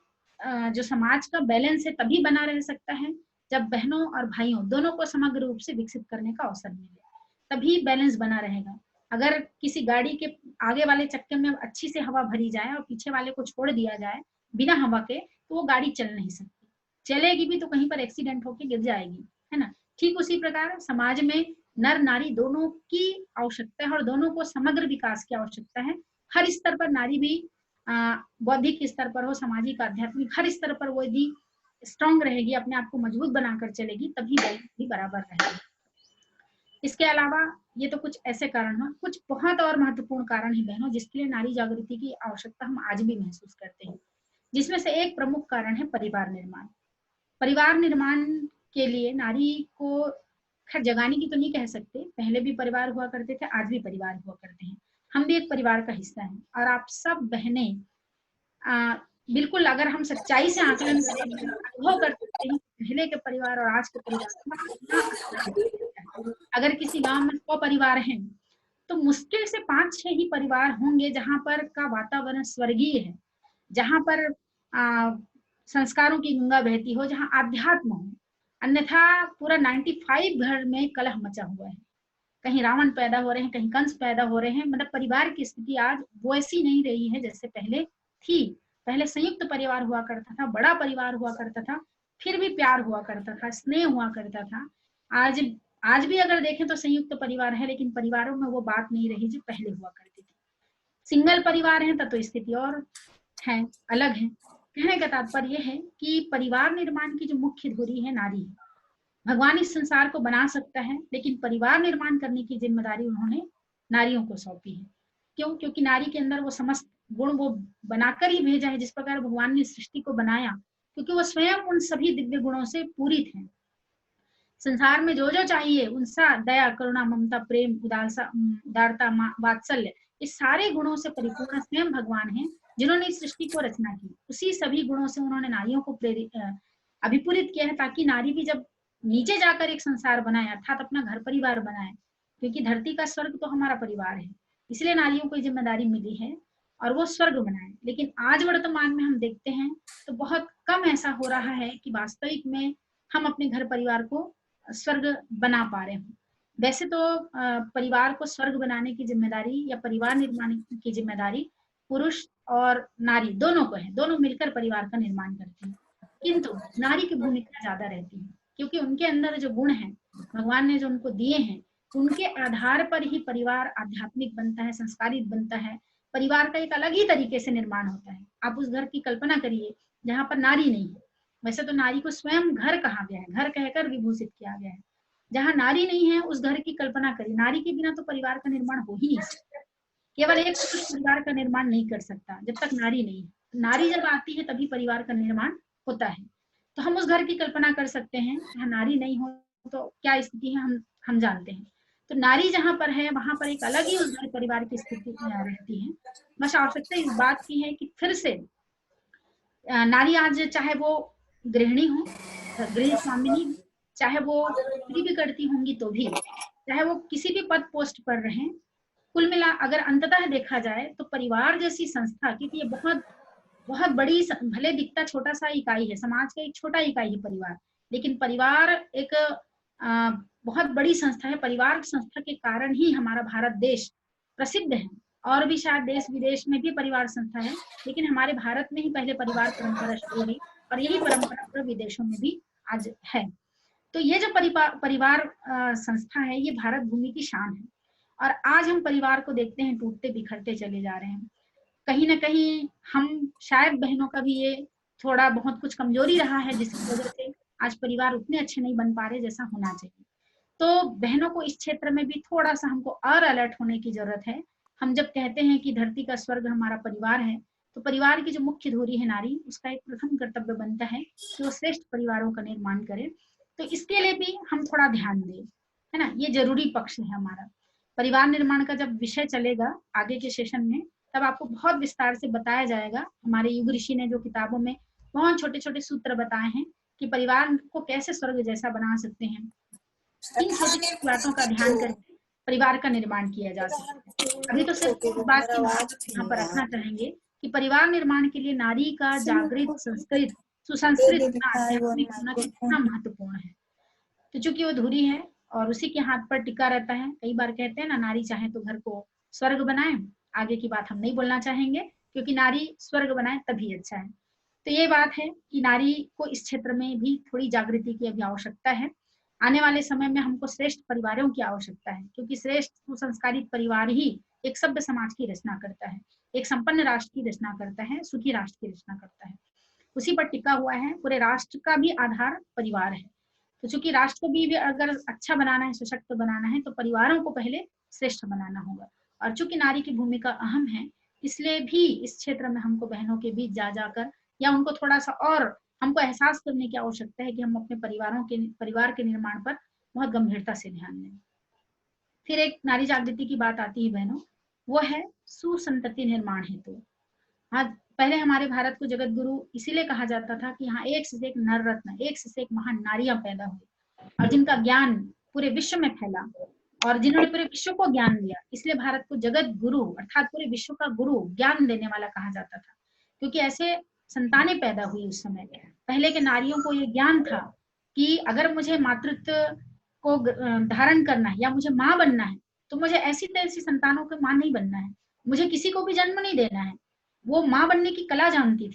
जो समाज का बैलेंस है तभी बना रह सकता है जब बहनों और भाइयों दोनों को समग्र रूप से विकसित करने का अवसर मिले, तभी बैलेंस बना रहेगा। अगर किसी गाड़ी के आगे वाले चक्के में अच्छी से हवा भरी जाए और पीछे वाले को छोड़ दिया जाए बिना हवा के, तो वो गाड़ी चल नहीं सकती, चलेगी भी तो कहीं पर एक्सीडेंट होके गिर जाएगी। है ना। ठीक उसी प्रकार समाज में नर नारी दोनों की आवश्यकता है और दोनों को समग्र विकास की आवश्यकता है। हर स्तर पर नारी भी बौद्धिक स्तर पर हो, सामाजिक, आध्यात्मिक, हर स्तर पर वो यदि स्ट्रांग रहेगी, अपने आप को मजबूत बनाकर चलेगी, तभी भी बराबर रहेगी। इसके अलावा ये तो कुछ ऐसे कारण हुआ, कुछ बहुत और महत्वपूर्ण कारण है बहनों जिसके लिए नारी जागृति की आवश्यकता हम आज भी महसूस करते हैं, जिसमें से एक प्रमुख कारण है परिवार निर्माण। परिवार निर्माण के लिए नारी को खैर जगाने की तो नहीं कह सकते, पहले भी परिवार हुआ करते थे, आज भी परिवार हुआ करते हैं, हम भी एक परिवार का हिस्सा हैं। और आप सब बहनें बिल्कुल अगर हम सच्चाई से आकलन करें, अनुभव कर सकते हैं पहले के परिवार और आज के परिवार। अगर किसी गांव में 100 परिवार हैं तो मुश्किल से 5-6 ही परिवार होंगे जहां पर का वातावरण स्वर्गीय है, जहां पर संस्कारों की गंगा बहती हो, जहां आध्यात्म हो। अन्यथा पूरा 95 घर में कलह मचा हुआ है, कहीं रावण पैदा हो रहे हैं, कहीं कंस पैदा हो रहे हैं। मतलब परिवार की स्थिति आज वैसी नहीं रही है जैसे पहले थी। पहले संयुक्त परिवार हुआ करता था, बड़ा परिवार हुआ करता था, फिर भी प्यार हुआ करता था, स्नेह हुआ करता था। आज आज भी अगर देखें तो संयुक्त परिवार है, लेकिन परिवारों में वो बात नहीं रही जो पहले हुआ करती थी। सिंगल परिवार है तब तो स्थिति और है, अलग है। कहने का तात्पर्य है कि परिवार निर्माण की जो मुख्य धुरी है नारी है। भगवान इस संसार को बना सकता है, लेकिन परिवार निर्माण करने की जिम्मेदारी उन्होंने नारियों को सौंपी है। क्यों? क्योंकि नारी के अंदर वो समस्त गुण वो बनाकर ही भेजा है, जिस प्रकार भगवान ने सृष्टि को बनाया, क्योंकि वो स्वयं उन सभी दिव्य गुणों से पूरित है। संसार में जो जो चाहिए उनसा दया, करुणा, ममता, प्रेम, उदारता, वात्सल्य, इस सारे गुणों से परिपूर्ण स्वयं भगवान हैं, जिन्होंने इस सृष्टि को रचना की। उसी सभी गुणों से उन्होंने नारियों को अभिपूरित किया है, ताकि नारी भी जब नीचे जाकर एक संसार बनाए, अर्थात अपना घर परिवार बनाए, क्योंकि धरती का स्वर्ग तो हमारा परिवार है, इसलिए नारियों को जिम्मेदारी मिली है और वो स्वर्ग बनाए। लेकिन आज वर्तमान में हम देखते हैं तो बहुत कम ऐसा हो रहा है कि वास्तविक में हम अपने घर परिवार को स्वर्ग बना पा रहे हैं। वैसे तो परिवार को स्वर्ग बनाने की जिम्मेदारी या परिवार निर्माण की जिम्मेदारी पुरुष और नारी दोनों को है, दोनों मिलकर परिवार का निर्माण करते हैं। किंतु नारी की भूमिका ज्यादा रहती है, क्योंकि उनके अंदर जो गुण हैं भगवान ने जो उनको दिए हैं, उनके आधार पर ही परिवार आध्यात्मिक बनता है, संस्कारित बनता है। परिवार का एक अलग ही तरीके से निर्माण होता है। आप उस घर की कल्पना करिए जहां पर नारी नहीं है। वैसे तो नारी को स्वयं घर कहा गया है, घर कहकर विभूषित किया गया है। जहां नारी नहीं है उस घर की कल्पना करिए, नारी के बिना तो परिवार का निर्माण हो ही नहीं सकता। केवल एक पुरुष परिवार का निर्माण नहीं कर सकता जब तक नारी नहीं है। नारी जब आती है तभी परिवार का निर्माण होता है। तो हम उस घर की कल्पना कर सकते हैं, जहाँ नारी नहीं हो तो क्या स्थिति है हम जानते हैं। तो नारी जहाँ पर है वहां पर एक अलग ही उस घर परिवार की स्थिति रहती है। बस आवश्यकता इस बात की है कि फिर से नारी आज चाहे वो गृहिणी हो, गृह स्वामिनी हो, चाहे वो नौकरी भी करती होंगी तो भी, चाहे वो किसी भी पद पोस्ट पर रहें, कुल मिला अगर अंततः देखा जाए तो परिवार जैसी संस्था, क्योंकि ये बहुत बहुत बड़ी, भले दिखता छोटा सा इकाई है, समाज का एक छोटा इकाई है परिवार, लेकिन परिवार एक बहुत बड़ी संस्था है। परिवार संस्था के कारण ही हमारा भारत देश प्रसिद्ध है। और भी शायद देश विदेश में भी परिवार संस्था है, लेकिन हमारे भारत में ही पहले परिवार परंपरा शुरू हुई और यही परंपरा विदेशों में भी आज है। तो ये जो परिवार संस्था है, ये भारत भूमि की शान है। और आज हम परिवार को देखते हैं टूटते बिखरते चले जा रहे हैं। कहीं ना कहीं हम शायद बहनों का भी ये थोड़ा बहुत कुछ कमजोरी रहा है, जिसकी वजह से आज परिवार उतने अच्छे नहीं बन पा रहे जैसा होना चाहिए। तो बहनों को इस क्षेत्र में भी थोड़ा सा हमको और अलर्ट होने की जरूरत है। हम जब कहते हैं कि धरती का स्वर्ग हमारा परिवार है, तो परिवार की जो मुख्य धुरी है नारी, उसका एक प्रथम कर्तव्य बनता है कि वो श्रेष्ठ परिवारों का निर्माण करे। तो इसके लिए भी हम थोड़ा ध्यान दें, है ना, ये जरूरी पक्ष है हमारा। परिवार निर्माण का जब विषय चलेगा आगे के सेशन में, तब आपको बहुत विस्तार से बताया जाएगा। हमारे युग ऋषि ने जो किताबों में बहुत छोटे छोटे सूत्र बताए हैं कि परिवार को कैसे स्वर्ग जैसा बना सकते हैं, इन छोटी छोटी बातों का ध्यान करके परिवार का निर्माण किया जा सकता है। अभी तो सिर्फ इस बात की यहाँ पर रखना चाहेंगे कि परिवार निर्माण के लिए नारी का जागृत, संस्कृत, सुसंस्कृत, आध्यात्मिक होना कितना महत्वपूर्ण है। तो चूंकि वो धुरी है और उसी के हाथ पर टिका रहता है। कई बार कहते हैं ना, नारी चाहे तो घर को स्वर्ग बनाए। आगे की बात हम नहीं बोलना चाहेंगे, क्योंकि नारी स्वर्ग बनाए तभी अच्छा है। तो ये बात है कि नारी को इस क्षेत्र में भी थोड़ी जागृति की अभी आवश्यकता है। आने वाले समय में हमको श्रेष्ठ परिवारों की आवश्यकता है, क्योंकि श्रेष्ठ सुसंस्कारित परिवार ही एक सभ्य समाज की रचना करता है, एक संपन्न राष्ट्र की रचना करता है, सुखी राष्ट्र की रचना करता है। उसी पर टिका हुआ है, पूरे राष्ट्र का भी आधार परिवार है। तो चूंकि राष्ट्र को भी अगर अच्छा बनाना है, सशक्त बनाना है, तो परिवारों को पहले श्रेष्ठ बनाना होगा। और चूंकि नारी की भूमिका अहम है, इसलिए भी इस क्षेत्र में हमको बहनों के बीच जा जाकर या उनको थोड़ा सा और हमको एहसास करने की आवश्यकता है कि हम अपने परिवार के निर्माण पर बहुत गंभीरता से ध्यान दें। फिर एक नारी जागृति की बात आती है बहनों, वो है सुसंतति निर्माण हेतु। हाँ, पहले हमारे भारत को जगत गुरु इसीलिए कहा जाता था कि हाँ, एक से एक नर रत्न, एक से एक महान नारियां पैदा हुई और जिनका ज्ञान पूरे विश्व में फैला और जिन्होंने पूरे विश्व को ज्ञान दिया, इसलिए भारत को जगत गुरु अर्थात पूरे विश्व का गुरु, ज्ञान देने वाला कहा जाता था। क्योंकि ऐसे संतानें पैदा हुई उस समय। पहले के नारियों को ये ज्ञान था कि अगर मुझे मातृत्व को धारण करना है या मुझे माँ बनना है, तो मुझे ऐसी तैसी संतानों की माँ नहीं बनना है, मुझे किसी को भी जन्म नहीं देना है। वो माँ बनने की कला जानती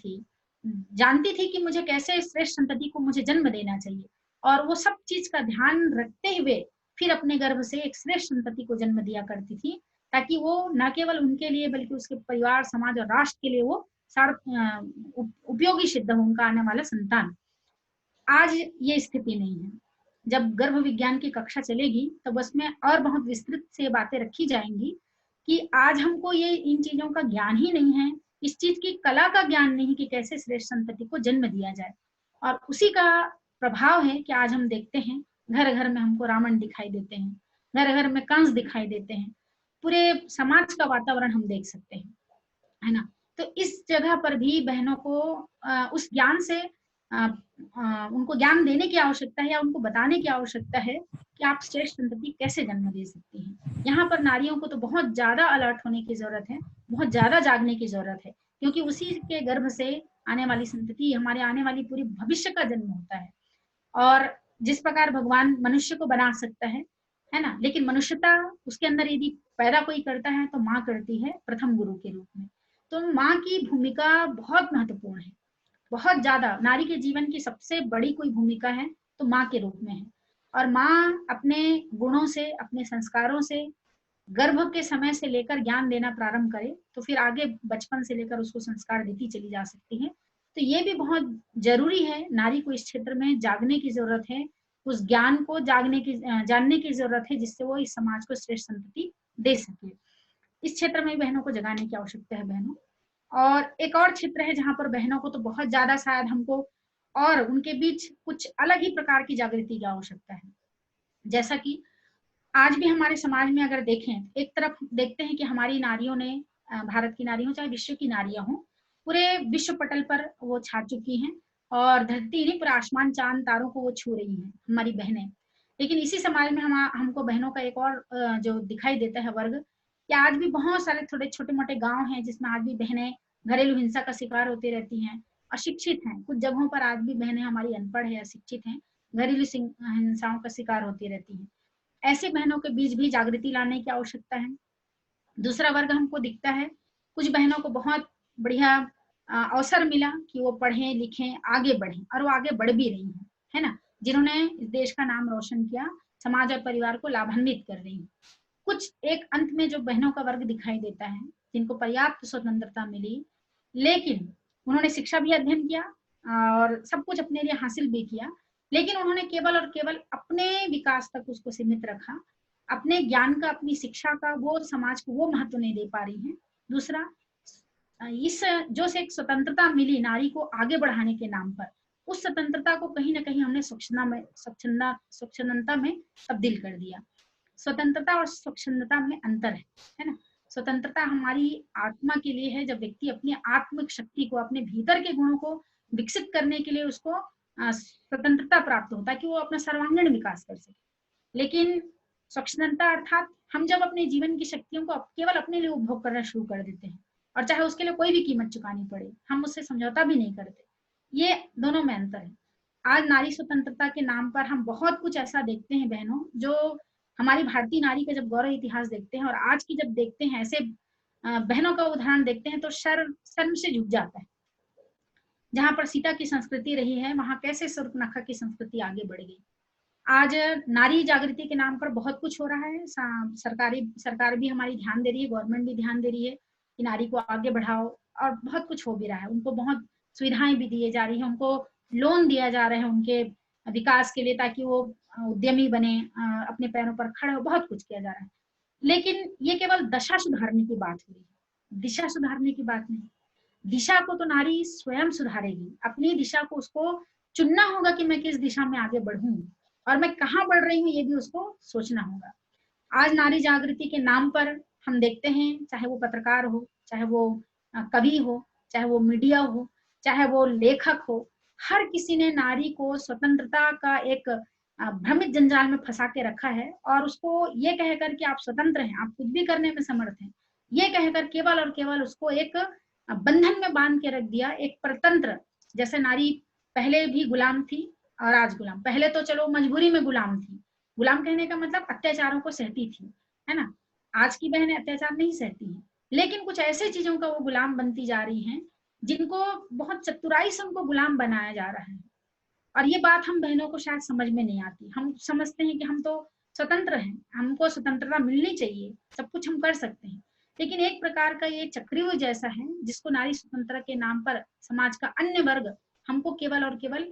थी कि मुझे कैसे श्रेष्ठ संतति को मुझे जन्म देना चाहिए, और वो सब चीज का ध्यान रखते हुए फिर अपने गर्भ से एक श्रेष्ठ संतति को जन्म दिया करती थी, ताकि वो न केवल उनके लिए बल्कि उसके परिवार, समाज और राष्ट्र के लिए वो उपयोगी सिद्ध हो, उनका आने वाला संतान। आज ये स्थिति नहीं है। जब गर्भ विज्ञान की कक्षा चलेगी तब उसमें और बहुत विस्तृत से बातें रखी जाएंगी कि आज हमको ये इन चीजों का ज्ञान ही नहीं है, इस चीज की कला का ज्ञान नहीं कि कैसे श्रेष्ठ संतति को जन्म दिया जाए। और उसी का प्रभाव है कि आज हम देखते हैं घर घर में हमको रावण दिखाई देते हैं, घर घर में कंस दिखाई देते हैं, पूरे समाज का वातावरण हम देख सकते हैं, है ना। तो इस जगह पर भी बहनों को उस ज्ञान से उनको ज्ञान देने की आवश्यकता है या उनको बताने की आवश्यकता है कि आप श्रेष्ठ संतति कैसे जन्म दे सकती हैं। यहाँ पर नारियों को तो बहुत ज्यादा अलर्ट होने की जरूरत है, बहुत ज्यादा जागने की जरूरत है, क्योंकि उसी के गर्भ से आने वाली संतति, हमारे आने वाली पूरी भविष्य का जन्म होता है। और जिस प्रकार भगवान मनुष्य को बना सकता है ना, लेकिन मनुष्यता उसके अंदर यदि पैदा कोई करता है तो माँ करती है प्रथम गुरु के रूप में। तो माँ की भूमिका बहुत महत्वपूर्ण है, बहुत ज्यादा। नारी के जीवन की सबसे बड़ी कोई भूमिका है तो माँ के रूप में है। और माँ अपने गुणों से, अपने संस्कारों से गर्भ के समय से लेकर ज्ञान देना प्रारंभ करे तो फिर आगे बचपन से लेकर उसको संस्कार देती चली जा सकती है। तो ये भी बहुत जरूरी है, नारी को इस क्षेत्र में जागने की जरूरत है, उस ज्ञान को जानने की जरूरत है, जिससे वो इस समाज को श्रेष्ठ संतति दे सके। इस क्षेत्र में बहनों को जगाने की आवश्यकता है बहनों। और एक और क्षेत्र है जहां पर बहनों को तो बहुत ज्यादा शायद हमको और उनके बीच कुछ अलग ही प्रकार की जागृति की आवश्यकता है। जैसा कि आज भी हमारे समाज में अगर देखें, एक तरफ देखते हैं कि हमारी नारियों ने, भारत की नारी हो चाहे विश्व की नारियां हो, पूरे विश्व पटल पर वो छा चुकी हैं और धरती नहीं, पूरा आसमान चांद तारों को वो छू रही हैं हमारी बहनें। लेकिन इसी समाज में हमको बहनों का एक और जो दिखाई देता है वर्ग, कि आज भी बहुत सारे थोड़े छोटे मोटे गांव हैं जिसमें आज भी बहनें घरेलू हिंसा का शिकार होती रहती हैं, अशिक्षित हैं। कुछ जगहों पर आज भी बहनें हमारी अनपढ़ है, अशिक्षित हैं, घरेलू हिंसाओं का शिकार होती रहती हैं। ऐसे बहनों के बीच भी जागृति लाने की आवश्यकता है। दूसरा वर्ग हमको दिखता है, कुछ बहनों को बहुत बढ़िया अवसर मिला कि वो पढ़ें लिखें आगे बढ़ें, और वो आगे बढ़ भी रही हैं, है ना, जिन्होंने इस देश का नाम रोशन किया, समाज और परिवार को लाभान्वित कर रही हैं। कुछ एक अंत में जो बहनों का वर्ग दिखाई देता है, जिनको पर्याप्त स्वतंत्रता मिली, लेकिन उन्होंने शिक्षा भी अध्ययन किया और सब कुछ अपने लिए हासिल भी किया, लेकिन उन्होंने केवल और केवल अपने विकास तक उसको सीमित रखा, अपने ज्ञान का, अपनी शिक्षा का वो समाज को वो महत्व नहीं दे पा रही हैं। दूसरा, इस जो से एक स्वतंत्रता मिली नारी को आगे बढ़ाने के नाम पर, उस स्वतंत्रता को कहीं ना कहीं हमने स्वच्छंदता में तब्दील कर दिया। स्वतंत्रता और स्वच्छंदता में अंतर है ना। स्वतंत्रता हमारी आत्मा के लिए है, जब व्यक्ति अपनी आत्मिक शक्ति को, अपने भीतर के गुणों को विकसित करने के लिए उसको स्वतंत्रता प्राप्त होता है कि वो अपना सर्वांगीण विकास कर सके। लेकिन स्वच्छंदता अर्थात हम जब अपने जीवन की शक्तियों को केवल अपने लिए उपभोग करना शुरू कर देते हैं, और चाहे उसके लिए कोई भी कीमत चुकानी पड़े, हम उससे समझौता भी नहीं करते। ये दोनों में अंतर है। आज नारी स्वतंत्रता के नाम पर हम बहुत कुछ ऐसा देखते हैं बहनों, जो हमारी भारतीय नारी का जब गौरव इतिहास देखते हैं और आज की जब देखते हैं ऐसे बहनों का उदाहरण देखते हैं तो शर्म से झुक जाता है। जहां पर सीता की संस्कृति रही है, वहां कैसे शूर्पणखा की संस्कृति आगे बढ़ गई। आज नारी जागृति के नाम पर बहुत कुछ हो रहा है। सरकार भी हमारी ध्यान दे रही है, गवर्नमेंट भी ध्यान दे रही है कि नारी को आगे बढ़ाओ, और बहुत कुछ हो भी रहा है। उनको बहुत सुविधाएं भी दी जा रही है, उनको लोन दिया जा रहा है उनके विकास के लिए, ताकि वो उद्यमी बने, अपने पैरों पर खड़े हो, बहुत कुछ किया जा रहा है। लेकिन ये केवल दशा सुधारने की बात हो रही है, दिशा सुधारने की बात नहीं। दिशा को तो नारी स्वयं सुधारेगी, अपनी दिशा को उसको चुनना होगा कि मैं किस दिशा में आगे बढ़ूं और मैं कहाँ बढ़ रही हूँ, ये भी उसको सोचना होगा। आज नारी जागृति के नाम पर हम देखते हैं, चाहे वो पत्रकार हो, चाहे वो कवि हो, चाहे वो मीडिया हो, चाहे वो लेखक हो, हर किसी ने नारी को स्वतंत्रता का एक भ्रमित जंजाल में फंसा के रखा है, और उसको ये कहकर कि आप स्वतंत्र हैं, आप कुछ भी करने में समर्थ हैं, ये कहकर केवल और केवल उसको एक बंधन में बांध के रख दिया, एक परतंत्र। जैसे नारी पहले भी गुलाम थी और आज गुलाम, पहले तो चलो मजबूरी में गुलाम थी, गुलाम कहने का मतलब अत्याचारों को सहती थी, है ना। आज की बहनें अत्याचार नहीं सहती हैं, लेकिन कुछ ऐसे चीजों का वो गुलाम बनती जा रही हैं जिनको बहुत चतुराई से उनको गुलाम बनाया जा रहा है। और ये बात हम बहनों को शायद समझ में नहीं आती। हम समझते हैं कि हम तो स्वतंत्र हैं, हमको स्वतंत्रता मिलनी चाहिए, सब कुछ हम कर सकते हैं। लेकिन एक प्रकार का ये चक्रव्यूह जैसा है जिसको नारी स्वतंत्रता के नाम पर समाज का अन्य वर्ग हमको केवल और केवल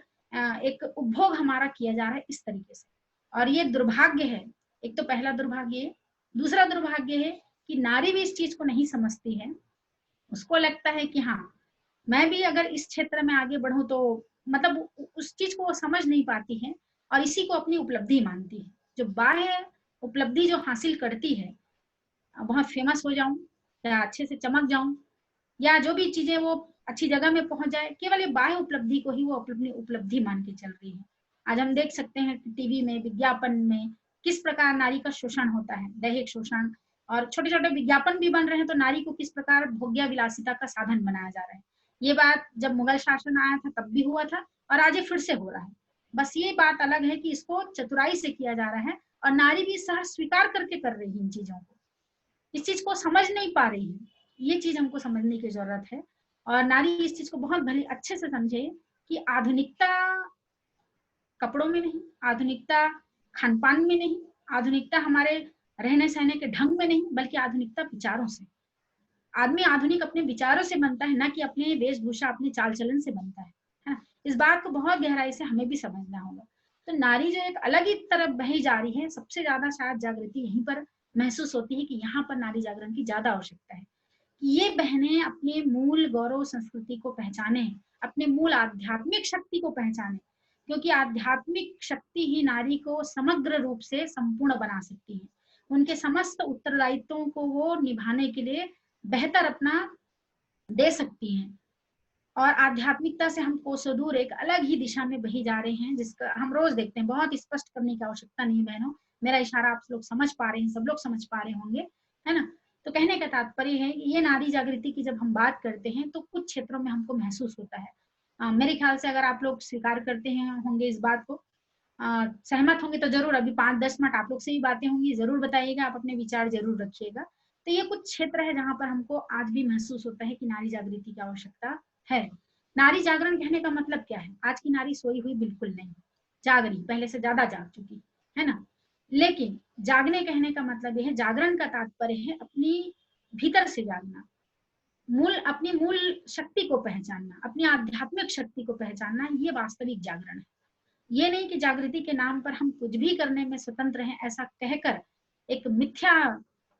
एक उपभोग हमारा किया जा रहा है इस तरीके से। और ये दुर्भाग्य है। एक तो पहला दुर्भाग्य है, दूसरा दुर्भाग्य है कि नारी भी इस चीज को नहीं समझती है। उसको लगता है कि हाँ, मैं भी अगर इस क्षेत्र में आगे बढ़ूं तो, मतलब उस चीज को वो समझ नहीं पाती है और इसी को अपनी उपलब्धि मानती है। जो बाह्य उपलब्धि जो हासिल करती है, बहुत फेमस हो जाऊं या अच्छे से चमक जाऊं या जो भी चीजें वो अच्छी जगह में पहुंच जाए, केवल ये बाह्य उपलब्धि को ही वो अपनी उपलब्धि मान के चल रही है। आज हम देख सकते हैं टीवी में, विज्ञापन में किस प्रकार नारी का शोषण होता है, दैहिक शोषण, और छोटे छोटे विज्ञापन भी बन रहे हैं तो नारी को किस प्रकार भोग्य विलासिता का साधन बनाया जा रहा है। ये बात जब मुगल शासन आया था तब भी हुआ था और आज ये फिर से हो रहा है। बस ये बात अलग है कि इसको चतुराई से किया जा रहा है और नारी भी सहज स्वीकार करके कर रही है इन चीजों को, इस चीज को समझ नहीं पा रही है। ये चीज हमको समझने की जरूरत है और नारी इस चीज को बहुत भली अच्छे से समझे कि आधुनिकता कपड़ों में नहीं, आधुनिकता खान पान में नहीं, आधुनिकता हमारे रहने सहने के ढंग में नहीं, बल्कि आधुनिकता विचारों से। आदमी आधुनिक अपने विचारों से बनता है, ना कि अपने वेशभूषा अपने चाल चलन से बनता है। इस बात को बहुत गहराई से हमें भी समझना होगा। तो नारी जो एक अलग ही तरफ बही जा रही है, सबसे ज्यादा शायद जागृति यहीं पर महसूस होती है कि यहाँ पर नारी जागरण की ज्यादा आवश्यकता है। ये बहनें अपने मूल गौरव संस्कृति को पहचाने, अपने मूल आध्यात्मिक शक्ति को पहचाने, क्योंकि आध्यात्मिक शक्ति ही नारी को समग्र रूप से संपूर्ण बना सकती है। उनके समस्त उत्तरदायित्वों को वो निभाने के लिए बेहतर अपना दे सकती हैं। और आध्यात्मिकता से हम कोसों दूर एक अलग ही दिशा में बही जा रहे हैं, जिसका हम रोज देखते हैं। बहुत स्पष्ट करने की आवश्यकता नहीं है बहनों, मेरा इशारा आप लोग समझ पा रहे हैं, सब लोग समझ पा रहे होंगे, है ना। तो कहने का तात्पर्य है ये नारी जागृति की जब हम बात करते हैं तो कुछ क्षेत्रों में हमको महसूस होता है। मेरे ख्याल से अगर आप लोग स्वीकार करते हैं होंगे इस बात को, सहमत होंगे तो जरूर अभी 5-10 मिनट आप लोग से ही बातें होंगी, जरूर बताइएगा, आप अपने विचार जरूर रखिएगा। तो ये कुछ क्षेत्र है जहां पर हमको आज भी महसूस होता है कि नारी जागृति की आवश्यकता है। नारी जागरण कहने का मतलब क्या है? आज की नारी सोई हुई बिल्कुल नहीं, जाग रही, पहले से ज्यादा जाग चुकी है ना। लेकिन जागने कहने का मतलब यह है, जागरण का तात्पर्य है अपनी भीतर से जागना, अपनी मूल शक्ति को पहचानना, अपनी आध्यात्मिक शक्ति को पहचानना, ये वास्तविक जागरण है। ये नहीं कि जागृति के नाम पर हम कुछ भी करने में स्वतंत्र हैं ऐसा कहकर एक मिथ्या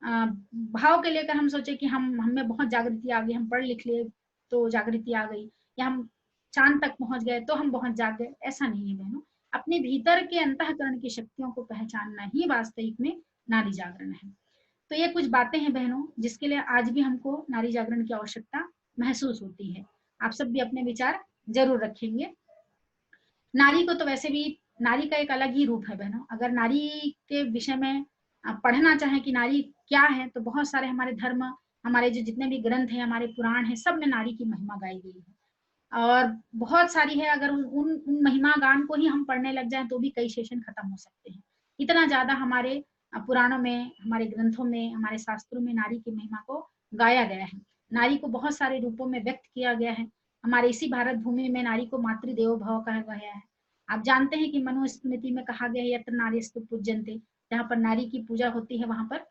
भाव के लेकर हम सोचे कि हम में बहुत जागृति आ गई, हम पढ़ लिख लिए तो जागृति आ गई, या हम चांद तक पहुंच गए तो हम बहुत जाग गए। ऐसा नहीं है बहनों, अपने भीतर के अंतःकरण की शक्तियों को पहचानना ही वास्तविक में नारी जागरण है। तो ये कुछ बातें हैं बहनों जिसके लिए आज भी हमको नारी जागरण की आवश्यकता महसूस होती है। आप सब भी अपने विचार जरूर रखेंगे। नारी को तो वैसे भी, नारी का एक अलग ही रूप है बहनों। अगर नारी के विषय में पढ़ना चाहें कि नारी क्या है, तो बहुत सारे हमारे धर्म, हमारे जो जितने भी ग्रंथ हैं, हमारे पुराण हैं, सब में नारी की महिमा गाई गई है और बहुत सारी है। अगर उन महिमा गान को ही हम पढ़ने लग जाएं तो भी कई सेशन खत्म हो सकते हैं। इतना ज्यादा हमारे पुराणों में, हमारे ग्रंथों में, हमारे शास्त्रों में नारी की महिमा को गाया गया है। नारी को बहुत सारे रूपों में व्यक्त किया गया है। हमारे इसी भारत भूमि में नारी को मातृदेवो भव कहा गया है। आप जानते हैं कि मनुस्मृति में कहा गया है यत्र नारीस्तु पूज्यन्ते, जहाँ पर नारी की पूजा होती है वहां पर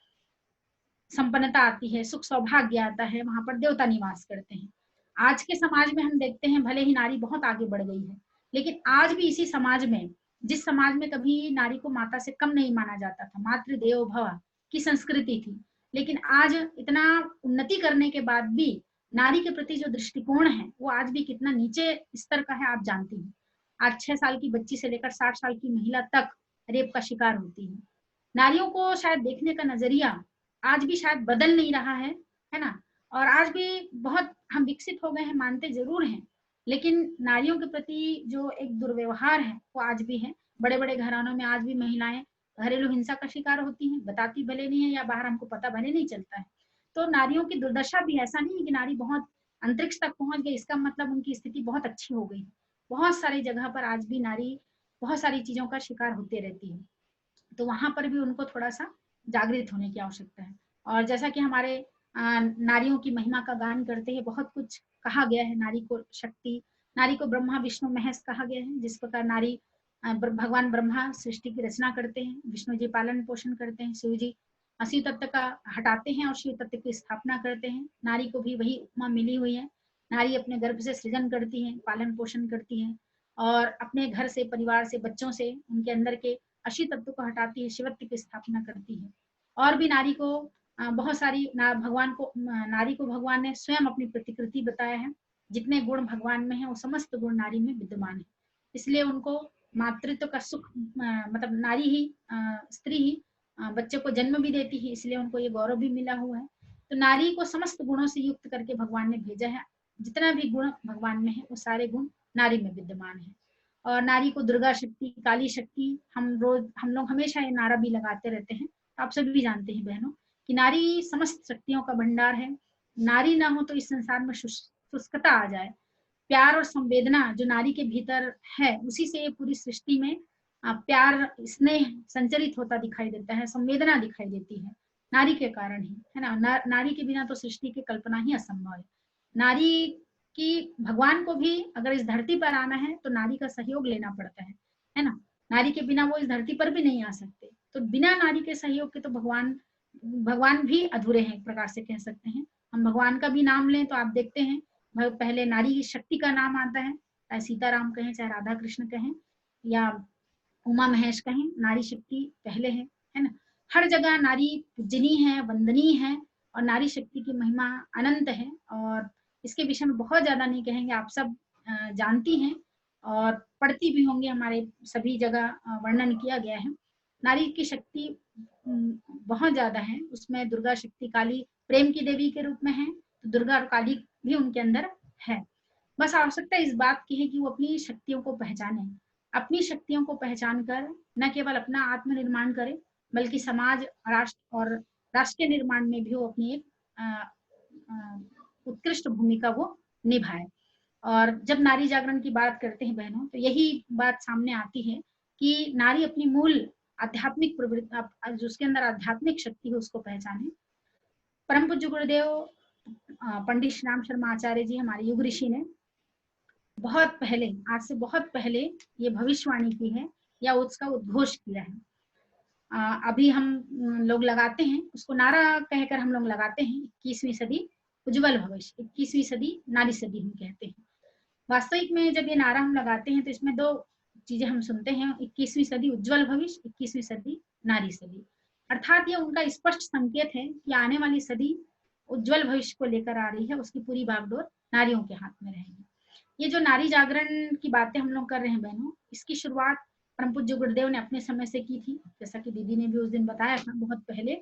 संपन्नता आती है, सुख सौभाग्य आता है, वहां पर देवता निवास करते हैं। आज के समाज में हम देखते हैं भले ही नारी बहुत आगे बढ़ गई है, लेकिन आज भी इसी समाज में, जिस समाज में कभी नारी को माता से कम नहीं माना जाता था, मातृ देवो भव की संस्कृति थी, लेकिन आज इतना उन्नति करने के बाद भी नारी के प्रति जो दृष्टिकोण है वो आज भी कितना नीचे स्तर का है आप जानती हैं। आज 6 साल की बच्ची से लेकर 60 साल की महिला तक रेप का शिकार होती है। नारियों को शायद देखने का नजरिया आज भी शायद बदल नहीं रहा है ना। और आज भी बहुत हम विकसित हो गए हैं, मानते जरूर हैं, लेकिन नारियों के प्रति जो एक दुर्व्यवहार है वो आज भी है। बड़े बड़े घरानों में आज भी महिलाएं घरेलू हिंसा का शिकार होती हैं, बताती भले नहीं है या बाहर हमको पता भले नहीं चलता है। तो नारियों की दुर्दशा भी, ऐसा नहीं है कि नारी बहुत अंतरिक्ष तक पहुंच गई, इसका मतलब उनकी स्थिति बहुत अच्छी हो गई। बहुत सारी जगह पर आज भी नारी बहुत सारी चीजों का शिकार होते रहती है, तो वहां पर भी उनको थोड़ा सा जागृत होने की आवश्यकता है। और जैसा कि हमारे नारियों की महिमा का गान करते हैं, बहुत कुछ कहा गया है, नारी को शक्ति, नारी को ब्रह्मा विष्णु महेश कहा गया है। जिस प्रकार नारी भगवान ब्रह्मा सृष्टि की रचना करते हैं, विष्णु जी पालन पोषण करते हैं, शिव जी शिव तत्व का हटाते हैं और शिव तत्व की स्थापना करते हैं। नारी को भी वही उपमा मिली हुई है। नारी अपने गर्भ से सृजन करती है, पालन पोषण करती है, और अपने घर से, परिवार से, बच्चों से उनके अंदर के अशी तत्व को हटाती है, शिवत्व की स्थापना करती है। और भी नारी को बहुत सारी भगवान को, नारी को भगवान ने स्वयं अपनी प्रतिकृति बताया है। जितने गुण भगवान में है वो समस्त गुण नारी में विद्यमान है, इसलिए उनको मातृत्व का सुख, मतलब नारी ही, स्त्री ही बच्चे को जन्म भी देती है, इसलिए उनको ये गौरव भी मिला हुआ है। तो नारी को समस्त गुणों से युक्त करके भगवान ने भेजा है। जितना भी गुण भगवान में है वो सारे गुण नारी में विद्यमान है। और नारी को दुर्गा शक्ति, काली शक्ति, हम लोग हमेशा ये नारा भी लगाते रहते हैं। आप सभी जानते हैं बहनों कि नारी समस्त शक्तियों का भंडार है। नारी ना हो तो इस संसार में शुष्कता आ जाए। प्यार और संवेदना जो नारी के भीतर है, उसी से ये पूरी सृष्टि में प्यार, स्नेह संचरित होता दिखाई देता है, संवेदना दिखाई देती है, नारी के कारण ही, है ना। नारी के बिना तो सृष्टि की कल्पना ही असंभव है। नारी कि भगवान को भी अगर इस धरती पर आना है तो नारी का सहयोग लेना पड़ता है ना। नारी के बिना वो इस धरती पर भी नहीं आ सकते। तो बिना नारी के सहयोग के तो भगवान भी अधूरे हैं, एक प्रकार से कह सकते हैं। हम भगवान का भी नाम लें तो आप देखते हैं पहले नारी की शक्ति का नाम आता है, चाहे सीताराम कहें, चाहे राधा कृष्ण कहें, या उमा महेश कहें, नारी शक्ति पहले है ना। हर जगह नारी पूजनीय है, वंदनीय है, और नारी शक्ति की महिमा अनंत है। और इसके विषय में बहुत ज्यादा नहीं कहेंगे, आप सब जानती हैं और पढ़ती भी होंगे, हमारे सभी जगह वर्णन किया गया है। नारी की शक्ति बहुत ज्यादा है, उसमें दुर्गा शक्ति, काली प्रेम की देवी के रूप में है, तो दुर्गा और काली भी उनके अंदर है। बस आवश्यकता इस बात की है कि वो अपनी शक्तियों को पहचाने, अपनी शक्तियों को पहचान कर न केवल अपना आत्मनिर्माण करे, बल्कि समाज, राष्ट्र और राष्ट्र के निर्माण में भी वो अपनी एक उत्कृष्ट भूमिका वो निभाए। और जब नारी जागरण की बात करते हैं बहनों, तो यही बात सामने आती है कि नारी अपनी मूल आध्यात्मिक प्रवृत्ति, जो उसके अंदर आध्यात्मिक शक्ति है, उसको पहचाने। परम पूज्य गुरुदेव पंडित श्री राम शर्मा आचार्य जी, हमारे युग ऋषि ने बहुत पहले, आज से बहुत पहले ये भविष्यवाणी की है या उसका उद्घोष किया है। अभी हम लोग लगाते हैं उसको, नारा कहकर हम लोग लगाते हैं 21वीं सदी उज्जवल भविष्य, 21वीं सदी नारी सदी हम कहते हैं। वास्तविक में जब ये नारा हम लगाते हैं तो इसमें दो चीजें हम सुनते हैं, 21वीं सदी उज्जवल भविष्य, 21वीं सदी नारी सदी। अर्थात ये उनका स्पष्ट संकेत है कि आने वाली सदी उज्जवल भविष्य को लेकर आ रही है, उसकी पूरी बागडोर नारियों के हाथ में रहेगी। ये जो नारी जागरण की बातें हम लोग कर रहे हैं बहनों, इसकी शुरुआत परम पूज्य गुरुदेव ने अपने समय से की थी, जैसा कि दीदी ने भी उस दिन बताया था। बहुत पहले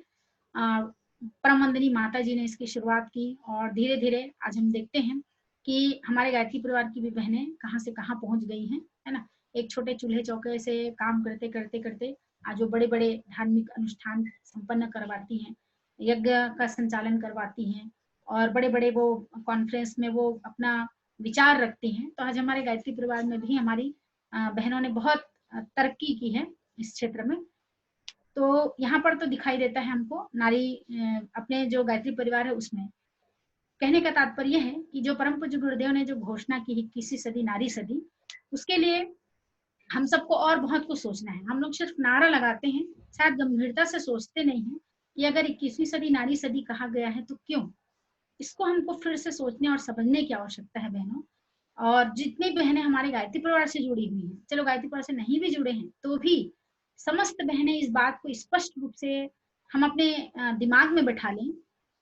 परम वंदनी माता जी ने इसकी शुरुआत की, और धीरे धीरे आज हम देखते हैं कि हमारे गायत्री परिवार की भी बहनें कहाँ से कहाँ पहुंच गई हैं, है ना। एक छोटे चूल्हे चौके से काम करते करते करते आज वो बड़े बड़े धार्मिक अनुष्ठान संपन्न करवाती हैं, यज्ञ का संचालन करवाती हैं, और बड़े बड़े वो कॉन्फ्रेंस में वो अपना विचार रखती हैं। तो आज हमारे गायत्री परिवार में भी हमारी बहनों ने बहुत तरक्की की है इस क्षेत्र में। तो यहाँ पर तो दिखाई देता है हमको नारी अपने जो गायत्री परिवार है उसमें। कहने का तात्पर्य है कि जो परम पूज्य गुरुदेव ने जो घोषणा की 21वीं सदी नारी सदी, उसके लिए हम सबको और बहुत कुछ सोचना है। हम लोग सिर्फ नारा लगाते हैं, शायद गंभीरता से सोचते नहीं हैं कि अगर 21वीं सदी नारी सदी कहा गया है तो क्यों? इसको हमको फिर से सोचने और समझने की आवश्यकता है बहनों। और जितनी बहनें हमारे गायत्री परिवार से जुड़ी हुई हैं, चलो गायत्री परिवार से नहीं भी जुड़े हैं तो भी समस्त बहनें इस बात को स्पष्ट रूप से हम अपने दिमाग में बैठा लें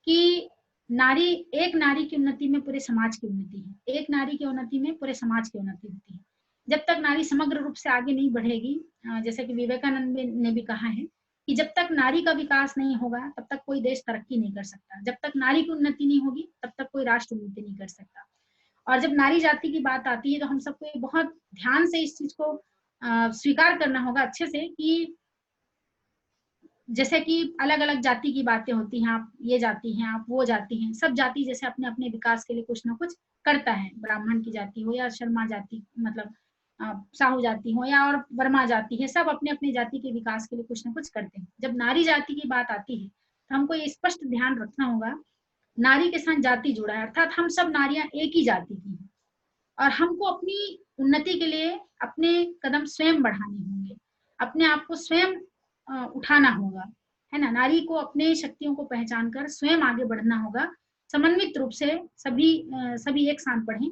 कि नारी, एक नारी की उन्नति में पूरे समाज की उन्नति है, एक नारी की उन्नति में पूरे समाज की उन्नति होती है। जब तक नारी समग्र रूप से आगे नहीं बढ़ेगी, जैसे कि विवेकानंद ने भी कहा है कि जब तक नारी का विकास नहीं होगा तब तक कोई देश तरक्की नहीं कर सकता, जब तक नारी की उन्नति नहीं होगी तब तक कोई राष्ट्र उन्नति नहीं कर सकता। और जब नारी जाति की बात आती है तो हम सबको ये बहुत ध्यान से इस चीज को स्वीकार करना होगा अच्छे से कि जैसे कि अलग अलग जाति की बातें होती हैं, आप ये जाति हैं, आप वो जाति हैं, सब जाति जैसे अपने अपने विकास के लिए कुछ ना कुछ करता है, ब्राह्मण की जाति हो या शर्मा जाति, मतलब साहू जाति हो या और वर्मा जाति है, सब अपने अपने जाति के विकास के लिए कुछ ना कुछ करते हैं। जब नारी जाति की बात आती है तो हमको ये स्पष्ट ध्यान रखना होगा, नारी के साथ जाति जुड़ा है, अर्थात हम सब नारियां एक ही जाति की हैं और हमको अपनी उन्नति के लिए अपने कदम स्वयं बढ़ाने होंगे, अपने आप को स्वयं उठाना होगा, है ना। नारी को अपने शक्तियों को पहचान कर स्वयं आगे बढ़ना होगा, समन्वित रूप से सभी एक साथ बढ़ें,